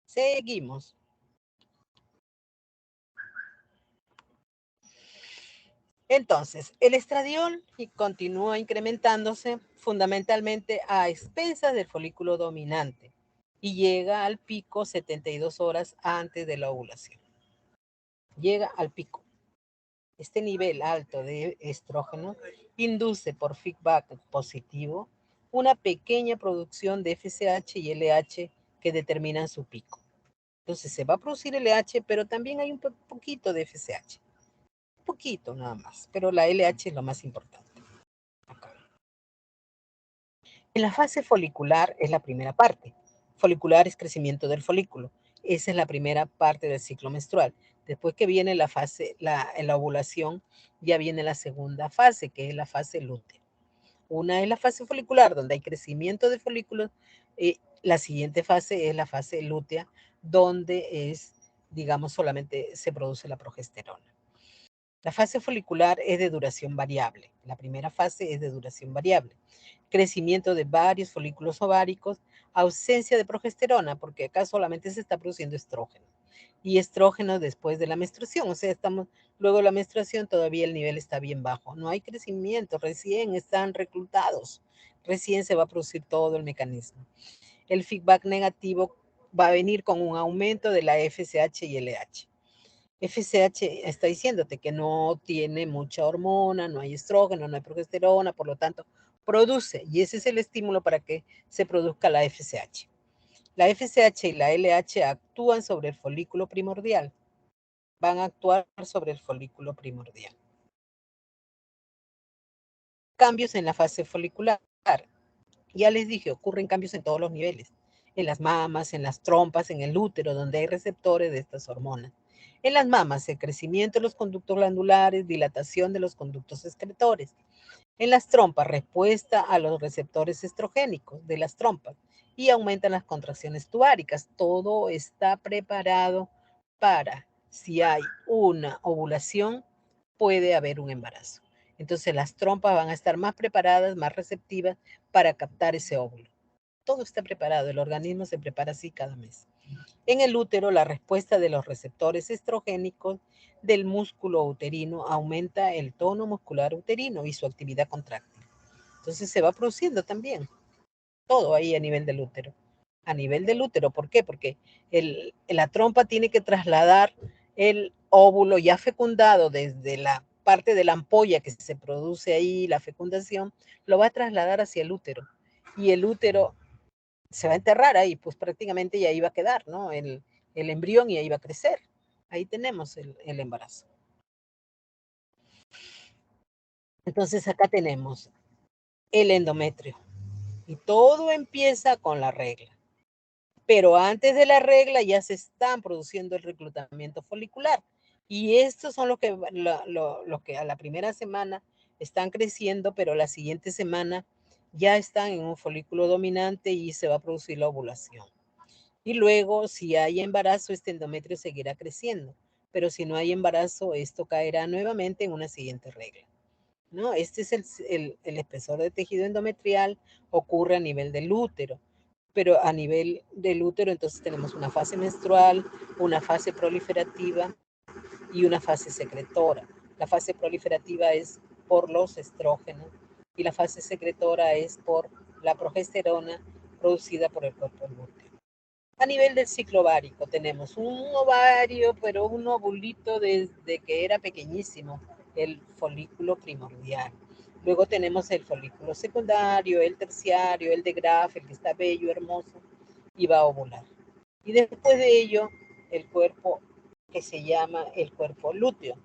Seguimos. Entonces, el estradiol continúa incrementándose fundamentalmente a expensas del folículo dominante y llega al pico 72 horas antes de la ovulación. Llega al pico. Este nivel alto de estrógeno induce por feedback positivo una pequeña producción de FSH y LH que determinan su pico. Entonces se va a producir LH, pero también hay un poquito de FSH. Un poquito nada más, pero la LH es lo más importante. Acá. En la fase folicular es la primera parte. Folicular es crecimiento del folículo. Esa es la primera parte del ciclo menstrual. Después que viene la fase, la ovulación, ya viene la segunda fase, que es la fase lútea. Una es la fase folicular, donde hay crecimiento de folículos. La siguiente fase es la fase lútea, donde es, digamos, solamente se produce la progesterona. La fase folicular es de duración variable. La primera fase es de duración variable. Crecimiento de varios folículos ováricos, ausencia de progesterona, porque acá solamente se está produciendo estrógeno. Y estrógeno después de la menstruación, o sea, estamos luego de la menstruación, todavía el nivel está bien bajo. No hay crecimiento, recién están reclutados, recién se va a producir todo el mecanismo. El feedback negativo va a venir con un aumento de la FSH y LH. FSH está diciéndote que no tiene mucha hormona, no hay estrógeno, no hay progesterona, por lo tanto, produce, y ese es el estímulo para que se produzca la FSH. La FSH y la LH actúan sobre el folículo primordial, van a actuar sobre el folículo primordial. Cambios en la fase folicular. Ya les dije, ocurren cambios en todos los niveles, en las mamas, en las trompas, en el útero, donde hay receptores de estas hormonas. En las mamas, el crecimiento de los conductos glandulares, dilatación de los conductos excretores. En las trompas, respuesta a los receptores estrogénicos de las trompas y aumentan las contracciones tubáricas. Todo está preparado para, si hay una ovulación, puede haber un embarazo. Entonces las trompas van a estar más preparadas, más receptivas para captar ese óvulo. Todo está preparado, el organismo se prepara así cada mes. En el útero, la respuesta de los receptores estrogénicos del músculo uterino aumenta el tono muscular uterino y su actividad contráctil. Entonces se va produciendo también todo ahí a nivel del útero. A nivel del útero, ¿por qué? Porque la trompa tiene que trasladar el óvulo ya fecundado desde la parte de la ampolla que se produce ahí, la fecundación, lo va a trasladar hacia el útero. Y el útero se va a enterrar ahí, pues prácticamente ya iba a quedar, ¿no? El embrión y ahí va a crecer. Ahí tenemos el embarazo. Entonces acá tenemos el endometrio. Y todo empieza con la regla. Pero antes de la regla ya se están produciendo el reclutamiento folicular. Y estos son los que a la primera semana están creciendo, pero la siguiente semana ya están en un folículo dominante y se va a producir la ovulación. Y luego, si hay embarazo, este endometrio seguirá creciendo. Pero si no hay embarazo, esto caerá nuevamente en una siguiente regla, ¿no? Este es el espesor de tejido endometrial, ocurre a nivel del útero. Pero a nivel del útero, entonces tenemos una fase menstrual, una fase proliferativa y una fase secretora. La fase proliferativa es por los estrógenos y la fase secretora es por la progesterona producida por el cuerpo del útero. A nivel del ciclo ovárico tenemos un ovario, pero un ovulito desde que era pequeñísimo, el folículo primordial. Luego tenemos el folículo secundario, el terciario, el de Graf, el que está bello, hermoso, y va a ovular. Y después de ello, el cuerpo que se llama el cuerpo lúteo.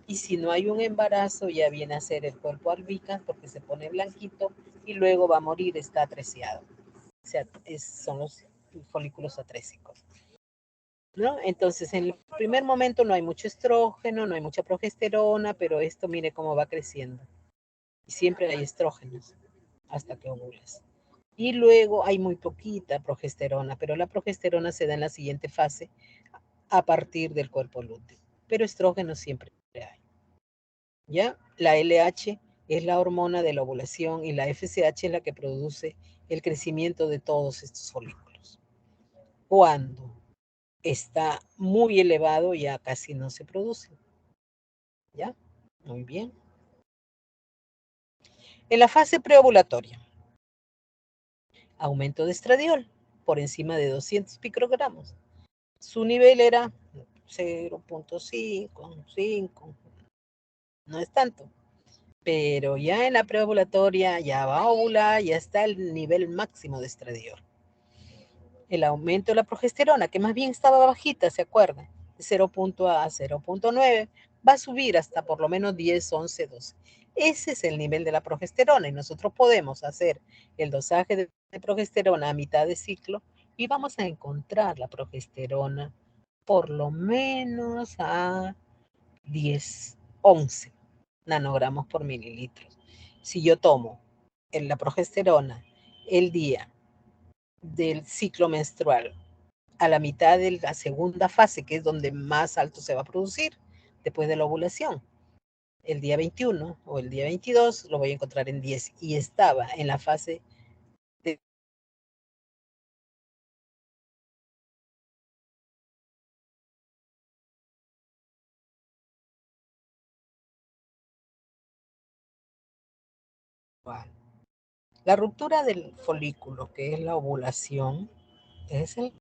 Y si no hay un embarazo, ya viene a ser el cuerpo albicans porque se pone blanquito y luego va a morir, está treceado. son los folículos atrésicos, ¿no? Entonces, en el primer momento no hay mucho estrógeno, no hay mucha progesterona, pero esto mire cómo va creciendo. Y siempre hay estrógenos hasta que ovulas. Y luego hay muy poquita progesterona, pero la progesterona se da en la siguiente fase a partir del cuerpo lúteo. Pero estrógenos siempre hay. ¿Ya? La LH es la hormona de la ovulación y la FSH es la que produce el crecimiento de todos estos folículos. Cuando está muy elevado, ya casi no se produce. ¿Ya? Muy bien. En la fase preovulatoria, aumento de estradiol por encima de 200 microgramos. Su nivel era 0.5, 5, no es tanto. Pero ya en la preovulatoria ya va a ovular, ya está el nivel máximo de estradiol. El aumento de la progesterona, que más bien estaba bajita, ¿se acuerdan? De 0. A 0.9, va a subir hasta por lo menos 10, 11, 12. Ese es el nivel de la progesterona y nosotros podemos hacer el dosaje de progesterona a mitad de ciclo y vamos a encontrar la progesterona por lo menos a 10, 11 nanogramos por mililitro. Si yo tomo la progesterona el día del ciclo menstrual a la mitad de la segunda fase, que es donde más alto se va a producir después de la ovulación, el día 21 o el día 22 lo voy a encontrar en 10 y estaba en la fase de la ruptura del folículo, que es la ovulación, es el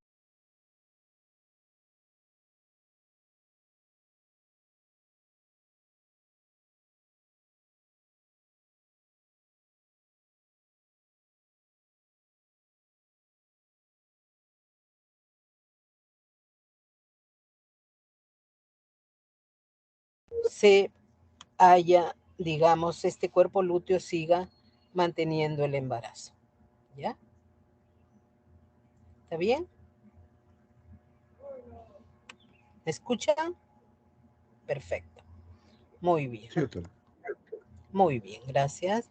se haya, digamos, este cuerpo lúteo siga manteniendo el embarazo. ¿Ya? ¿Está bien? ¿Me escuchan? Perfecto. Muy bien. Sí, doctora. Muy bien, gracias.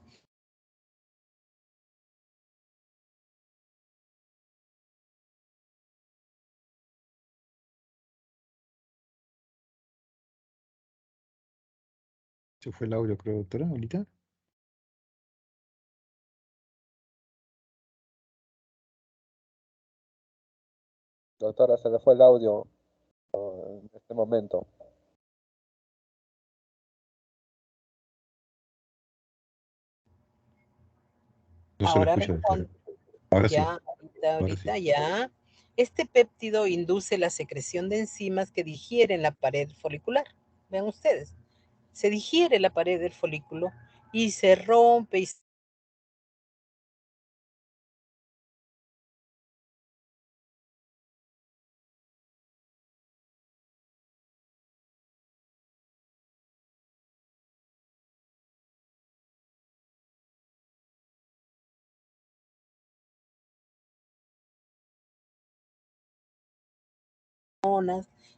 Se fue el audio, creo, doctora, ahorita. Doctora, se le fue el audio en este momento. No se lo Ahora escucha, doctora. Ahora sí, ya, ahora sí. ahorita ya. Este péptido induce la secreción de enzimas que digieren la pared folicular. Vean ustedes, se digiere la pared del folículo y se rompe y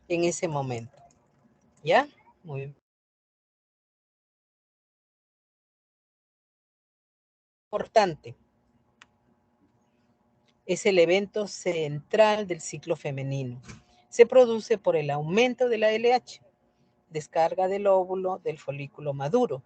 en ese momento. ¿Ya? Muy bien. Importante. Es el evento central del ciclo femenino. Se produce por el aumento de la LH, descarga del óvulo del folículo maduro.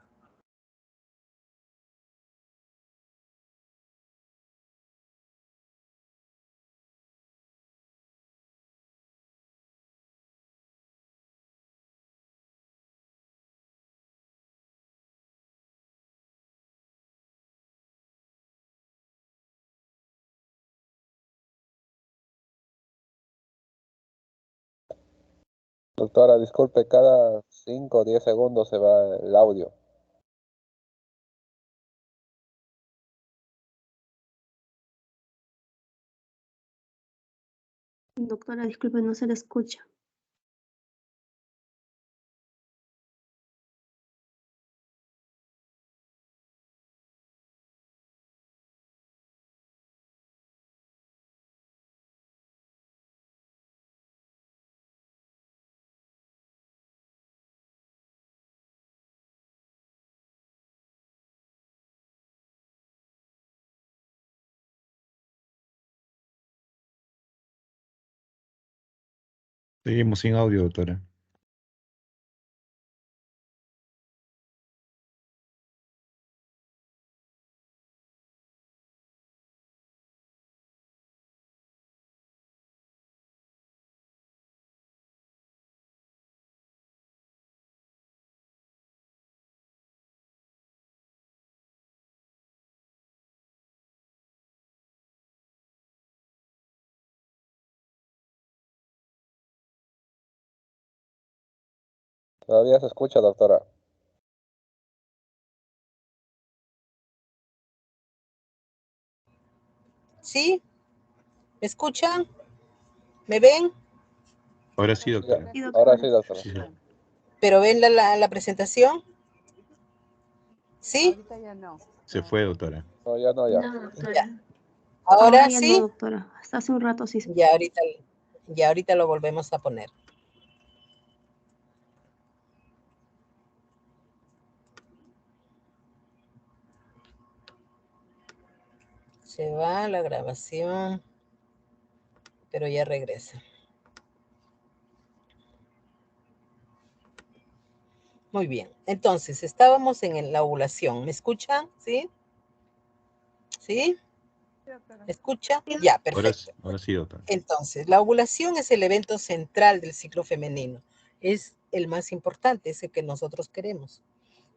Doctora, disculpe, cada 5 o 10 segundos se va el audio. Doctora, disculpe, no se le escucha. Seguimos sin audio, doctora. Todavía se escucha, doctora. ¿Sí? ¿Me escuchan? ¿Me ven? Ahora sí, doctora. Sí, Ahora doctora. sí, doctora. Sí, sí. ¿Pero ven la presentación? ¿Sí? Ahorita ya no. Se fue, doctora. No, ya no, ya. No, doctora. Ya. Ahora ¿Ahora ya no, sí? doctora. Hasta hace un rato sí. Ya ahorita lo volvemos a poner. Se va la grabación, pero ya regresa. Muy bien. Entonces, estábamos en la ovulación. ¿Me escuchan? ¿Sí? ¿Sí? ¿Me escucha? Ya, perfecto. Ahora sí, doctora. Entonces, la ovulación es el evento central del ciclo femenino. Es el más importante, es el que nosotros queremos,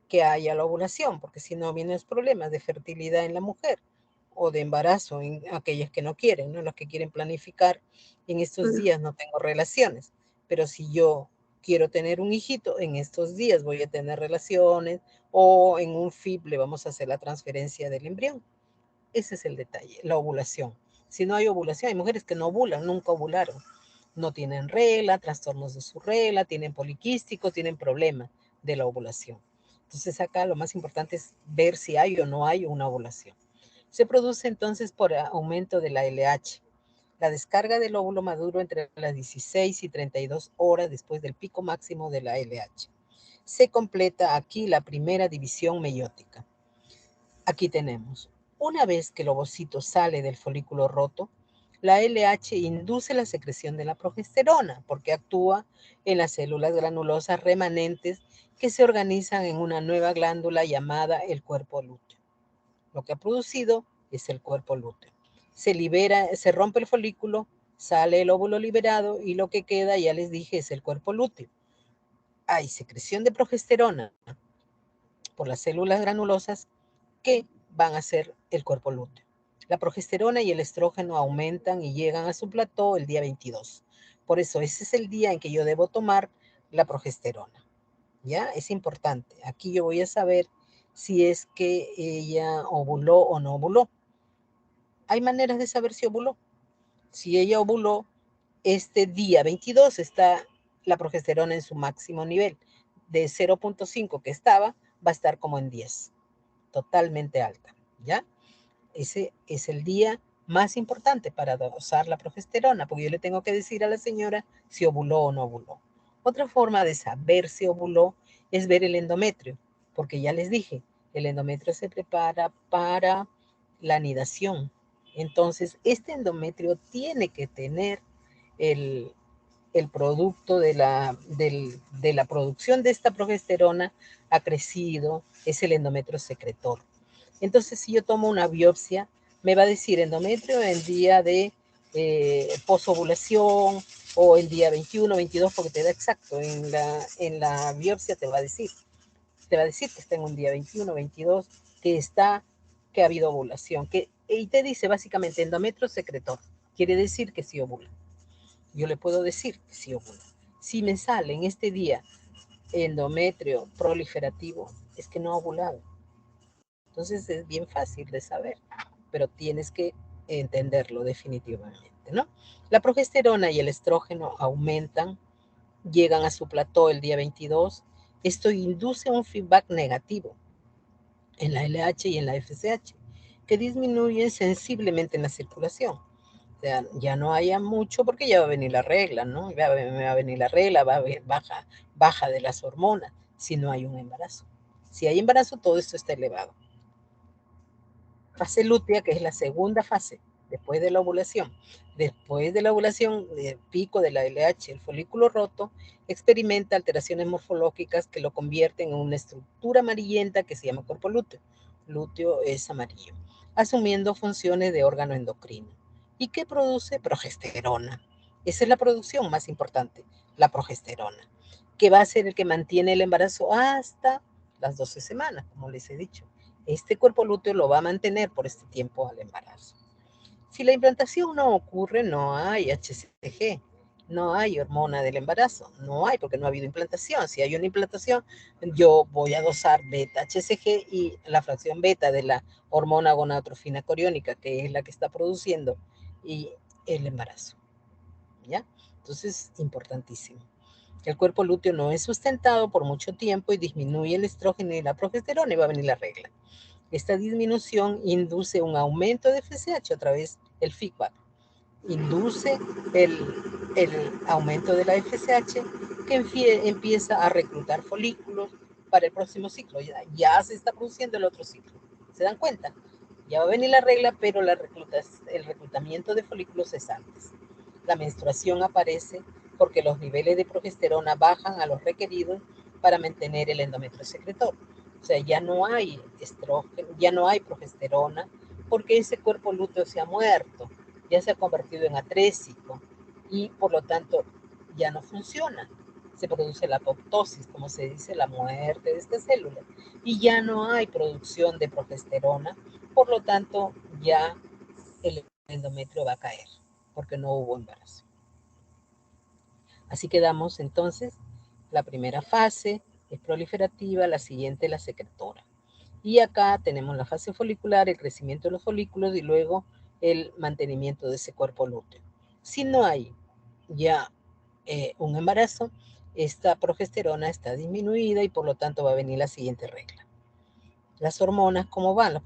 que haya la ovulación, porque si no vienen los problemas de fertilidad en la mujer o de embarazo en aquellas que no quieren, ¿no? Los que quieren planificar, en estos días no tengo relaciones, pero si yo quiero tener un hijito, en estos días voy a tener relaciones o en un FIP le vamos a hacer la transferencia del embrión. Ese es el detalle, la ovulación. Si no hay ovulación, hay mujeres que no ovulan, nunca ovularon. No tienen regla, trastornos de su regla, tienen poliquísticos, tienen problemas de la ovulación. Entonces acá lo más importante es ver si hay o no hay una ovulación. Se produce entonces por aumento de la LH. La descarga del óvulo maduro entre las 16 y 32 horas después del pico máximo de la LH. Se completa aquí la primera división meiótica. Aquí tenemos, una vez que el ovocito sale del folículo roto, la LH induce la secreción de la progesterona porque actúa en las células granulosas remanentes que se organizan en una nueva glándula llamada el cuerpo lúteo. Lo que ha producido es el cuerpo lúteo. Se rompe el folículo, sale el óvulo liberado y lo que queda, ya les dije, es el cuerpo lúteo. Hay secreción de progesterona por las células granulosas que van a ser el cuerpo lúteo. La progesterona y el estrógeno aumentan y llegan a su plató el día 22. Por eso ese es el día en que yo debo tomar la progesterona. ¿Ya? Es importante. Aquí yo voy a saber si es que ella ovuló o no ovuló. Hay maneras de saber si ovuló. Si ella ovuló, este día 22 está la progesterona en su máximo nivel. De 0.5 que estaba, va a estar como en 10. Totalmente alta. ¿Ya? Ese es el día más importante para dosar la progesterona, porque yo le tengo que decir a la señora si ovuló o no ovuló. Otra forma de saber si ovuló es ver el endometrio, porque ya les dije, el endometrio se prepara para la anidación. Entonces, este endometrio tiene que tener el producto de la producción de esta progesterona ha crecido, es el endometrio secretor. Entonces, si yo tomo una biopsia, me va a decir endometrio en día de posovulación o en día 21, 22, porque te da exacto. En la biopsia te va a decir que está en un día 21, 22, que ha habido ovulación. Y te dice básicamente endometrio secretor. Quiere decir que sí ovula. Yo le puedo decir que sí ovula. Si me sale en este día endometrio proliferativo, es que no ha ovulado. Entonces es bien fácil de saber, pero tienes que entenderlo definitivamente, ¿no? La progesterona y el estrógeno aumentan, llegan a su plató el día 22. Esto induce un feedback negativo en la LH y en la FSH, que disminuyen sensiblemente en la circulación. O sea, ya no haya mucho porque ya va a venir la regla, ¿no? Me va a venir la regla, va a haber baja de las hormonas si no hay un embarazo. Si hay embarazo, todo esto está elevado. Fase lútea, que es la segunda fase después de la ovulación. Después de la ovulación, el pico de la LH, el folículo roto, experimenta alteraciones morfológicas que lo convierten en una estructura amarillenta que se llama cuerpo lúteo. Lúteo es amarillo, asumiendo funciones de órgano endocrino. ¿Y qué produce? Progesterona. Esa es la producción más importante, la progesterona, que va a ser el que mantiene el embarazo hasta las 12 semanas, como les he dicho. Este cuerpo lúteo lo va a mantener por este tiempo al embarazo. Si la implantación no ocurre, no hay HCG, no hay hormona del embarazo, no hay porque no ha habido implantación. Si hay una implantación, yo voy a dosar beta-HCG y la fracción beta de la hormona gonadotrofina coriónica, que es la que está produciendo y el embarazo. ¿Ya? Entonces, importantísimo. El cuerpo lúteo no es sustentado por mucho tiempo y disminuye el estrógeno y la progesterona y va a venir la regla. Esta disminución induce un aumento de FSH a través del feedback. Induce el aumento de la FSH que empieza a reclutar folículos para el próximo ciclo. Ya se está produciendo el otro ciclo. ¿Se dan cuenta? Ya va a venir la regla, pero el reclutamiento de folículos es antes. La menstruación aparece porque los niveles de progesterona bajan a los requeridos para mantener el endometrio secretor. O sea, ya no hay estrógeno, ya no hay progesterona, porque ese cuerpo lúteo se ha muerto, ya se ha convertido en atrésico y por lo tanto ya no funciona. Se produce la apoptosis, como se dice, la muerte de esta célula, y ya no hay producción de progesterona, por lo tanto ya el endometrio va a caer, porque no hubo embarazo. Así quedamos entonces, la primera fase es proliferativa, la siguiente la secretora. Y acá tenemos la fase folicular, el crecimiento de los folículos y luego el mantenimiento de ese cuerpo lúteo. Si no hay ya un embarazo, esta progesterona está disminuida y por lo tanto va a venir la siguiente regla. Las hormonas, ¿cómo van? La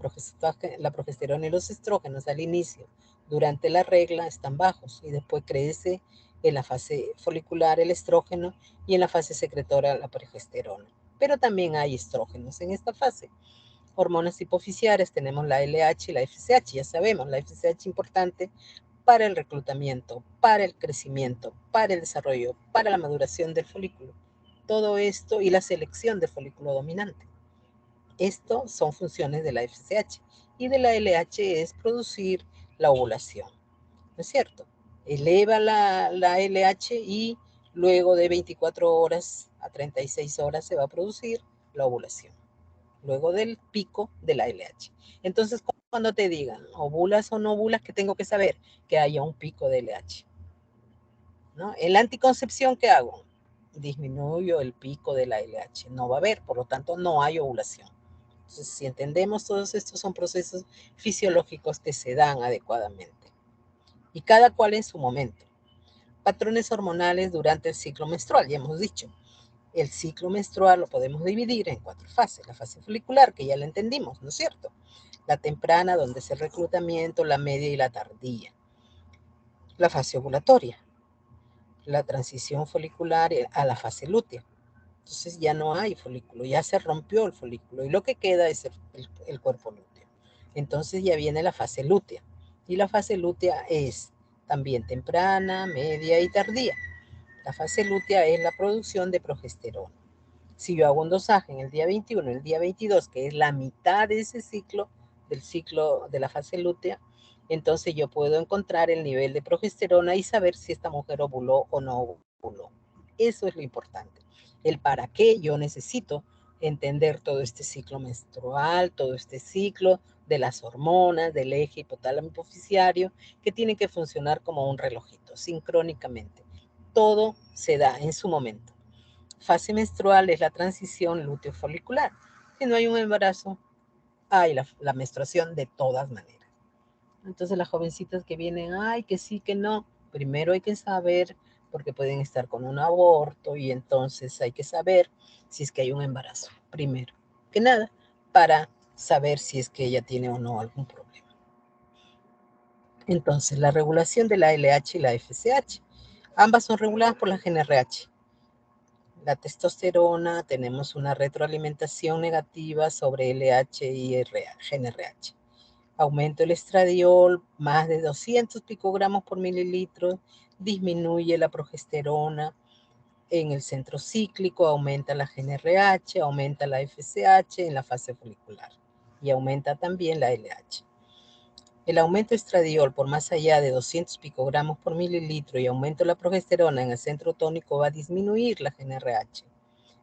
progesterona y los estrógenos al inicio, durante la regla, están bajos y después crece en la fase folicular el estrógeno y en la fase secretora la progesterona. Pero también hay estrógenos en esta fase. Hormonas hipoficiarias, tenemos la LH y la FSH, ya sabemos, la FSH importante para el reclutamiento, para el crecimiento, para el desarrollo, para la maduración del folículo. Todo esto y la selección del folículo dominante. Esto son funciones de la FSH y de la LH es producir la ovulación, ¿no es cierto? Eleva la LH y luego de 24 horas a 36 horas se va a producir la ovulación, luego del pico de la LH. Entonces, cuando te digan ovulas o no ovulas, ¿qué tengo que saber? Que haya un pico de LH, ¿no? En la anticoncepción, ¿qué hago? Disminuyo el pico de la LH, no va a haber, por lo tanto, no hay ovulación. Entonces, si entendemos, todos estos son procesos fisiológicos que se dan adecuadamente. Y cada cual en su momento. Patrones hormonales durante el ciclo menstrual, ya hemos dicho. El ciclo menstrual lo podemos dividir en 4 fases. La fase folicular, que ya la entendimos, ¿no es cierto? La temprana, donde es el reclutamiento, la media y la tardía. La fase ovulatoria. La transición folicular a la fase lútea. Entonces ya no hay folículo, ya se rompió el folículo y lo que queda es el cuerpo lúteo. Entonces ya viene la fase lútea. Y la fase lútea es también temprana, media y tardía. La fase lútea es la producción de progesterona. Si yo hago un dosaje en el día 21, el día 22, que es la mitad de ese ciclo, del ciclo de la fase lútea, entonces yo puedo encontrar el nivel de progesterona y saber si esta mujer ovuló o no ovuló. Eso es lo importante. El para qué yo necesito entender todo este ciclo menstrual, todo este ciclo de las hormonas, del eje hipotálamo hipoficiario, que tiene que funcionar como un relojito, sincrónicamente. Todo se da en su momento. Fase menstrual es la transición lúteo-folicular. Si no hay un embarazo, hay la menstruación de todas maneras. Entonces las jovencitas que vienen, ay, que sí, que no, primero hay que saber, porque pueden estar con un aborto y entonces hay que saber si es que hay un embarazo, primero que nada, para saber si es que ella tiene o no algún problema. Entonces, la regulación de la LH y la FSH, ambas son reguladas por la GnRH. La testosterona, tenemos una retroalimentación negativa sobre LH y GnRH. Aumento el estradiol, más de 200 picogramos por mililitro, disminuye la progesterona en el centro cíclico, aumenta la GnRH, aumenta la FSH en la fase folicular y aumenta también la LH. El aumento de estradiol por más allá de 200 picogramos por mililitro y aumento de la progesterona en el centro tónico va a disminuir la GnRH.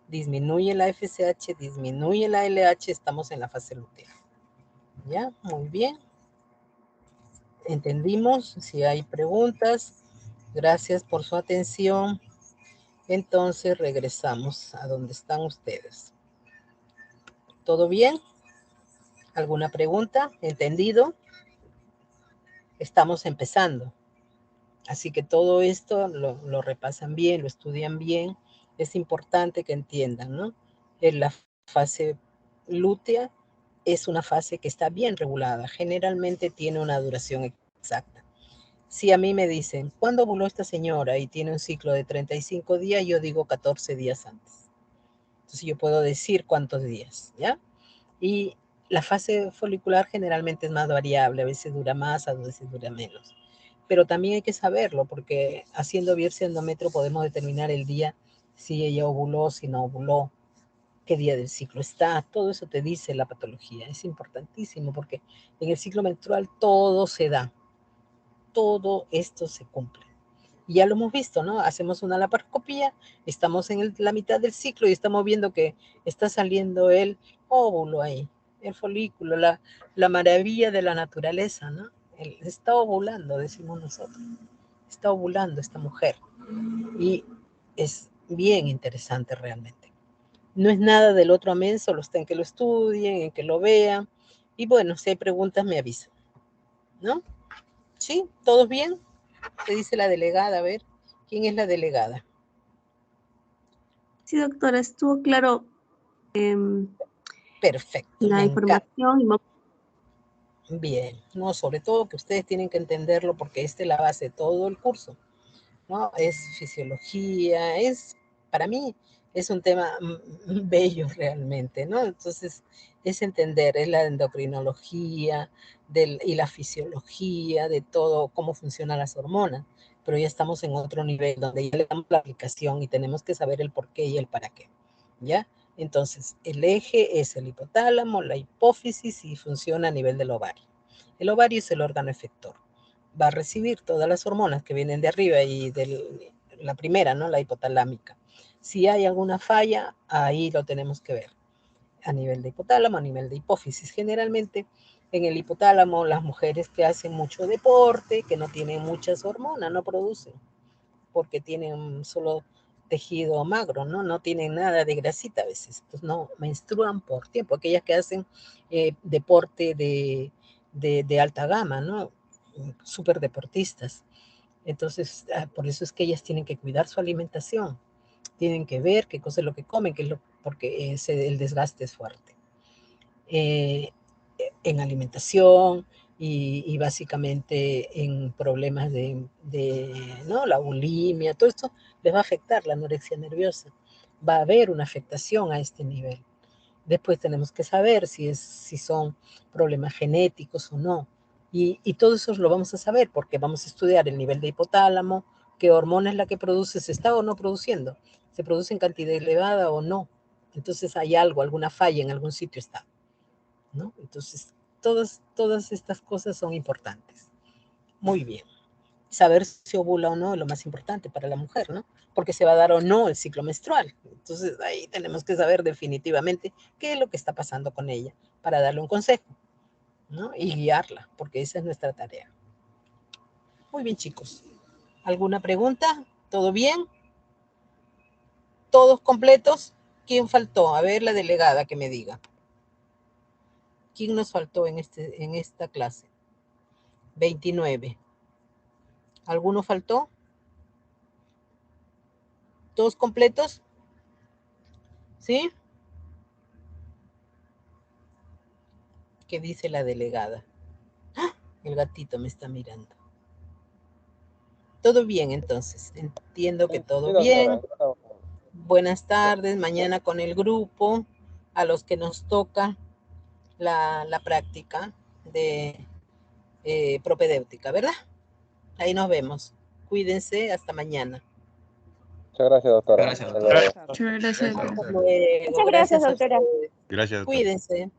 Disminuye la FSH, disminuye la LH, estamos en la fase lútea. ¿Ya? Muy bien. ¿Entendimos? Si hay preguntas, gracias por su atención. Entonces regresamos a donde están ustedes. ¿Todo bien? ¿Alguna pregunta? ¿Entendido? Estamos empezando. Así que todo esto lo repasan bien, lo estudian bien. Es importante que entiendan, ¿no? En la fase lútea es una fase que está bien regulada. Generalmente tiene una duración exacta. Si a mí me dicen, ¿cuándo ovuló esta señora? Y tiene un ciclo de 35 días, yo digo 14 días antes. Entonces yo puedo decir cuántos días, ¿ya? Y la fase folicular generalmente es más variable, a veces dura más, a veces dura menos. Pero también hay que saberlo, porque haciendo biopsia endometrio podemos determinar el día si ella ovuló, si no ovuló, qué día del ciclo está, todo eso te dice la patología. Es importantísimo porque en el ciclo menstrual todo se da, todo esto se cumple. Y ya lo hemos visto, ¿no? Hacemos una laparoscopía, estamos en la mitad del ciclo y estamos viendo que está saliendo el óvulo ahí, el folículo, la maravilla de la naturaleza, ¿no? Está ovulando, decimos nosotros. Está ovulando esta mujer. Y es bien interesante realmente. No es nada del otro amén, solo está en que lo estudien, en que lo vean. Y bueno, si hay preguntas me avisan, ¿no? ¿Sí? ¿Todos bien? Te dice la delegada, a ver, ¿quién es la delegada? Sí, doctora, estuvo claro Perfecto, la me encanta. información. Bien, no, sobre todo que ustedes tienen que entenderlo porque esta es la base de todo el curso, ¿no? Es fisiología, para mí, es un tema bello realmente, ¿no? Entonces, es entender, es la endocrinología y la fisiología de todo, cómo funcionan las hormonas, pero ya estamos en otro nivel donde ya le damos la aplicación y tenemos que saber el por qué y el para qué, ¿ya? Entonces, el eje es el hipotálamo, la hipófisis y funciona a nivel del ovario. El ovario es el órgano efector. Va a recibir todas las hormonas que vienen de arriba y de la primera, ¿no? La hipotalámica. Si hay alguna falla, ahí lo tenemos que ver. A nivel de hipotálamo, a nivel de hipófisis. Generalmente en el hipotálamo, las mujeres que hacen mucho deporte, que no tienen muchas hormonas, no producen, porque tienen solo tejido magro, ¿no? No tienen nada de grasita a veces. Entonces no menstruan por tiempo. Aquellas que hacen deporte de alta gama, ¿no? Súper deportistas. Entonces, por eso es que ellas tienen que cuidar su alimentación. Tienen que ver qué cosa es lo que comen, porque el desgaste es fuerte. En alimentación y básicamente en problemas ¿no? La bulimia, todo esto les va a afectar la anorexia nerviosa. Va a haber una afectación a este nivel. Después tenemos que saber si son problemas genéticos o no. Y todo eso lo vamos a saber porque vamos a estudiar el nivel de hipotálamo, qué hormona es la que produce, se está o no produciendo, se produce en cantidad elevada o no. Entonces hay algo, alguna falla en algún sitio está, ¿no? Entonces, todas estas cosas son importantes. Muy bien. Saber si ovula o no es lo más importante para la mujer, ¿no? Porque se va a dar o no el ciclo menstrual. Entonces, ahí tenemos que saber definitivamente qué es lo que está pasando con ella para darle un consejo, ¿no? Y guiarla, porque esa es nuestra tarea. Muy bien, chicos. ¿Alguna pregunta? ¿Todo bien? ¿Todos completos? ¿Quién faltó? A ver, la delegada que me diga. ¿Quién nos faltó en esta clase? 29. ¿Alguno faltó? ¿Todos completos? ¿Sí? ¿Qué dice la delegada? ¡Ah! El gatito me está mirando. Todo bien, entonces. Entiendo que todo bien. Buenas tardes. Mañana con el grupo, a los que nos toca la práctica, de propedéutica, ¿verdad? Ahí nos vemos. Cuídense, hasta mañana. Muchas gracias, doctora. Gracias, Hasta doctora. luego. Muchas gracias. Hasta luego. Muchas gracias, a doctora. ustedes. Gracias, doctora. Cuídense.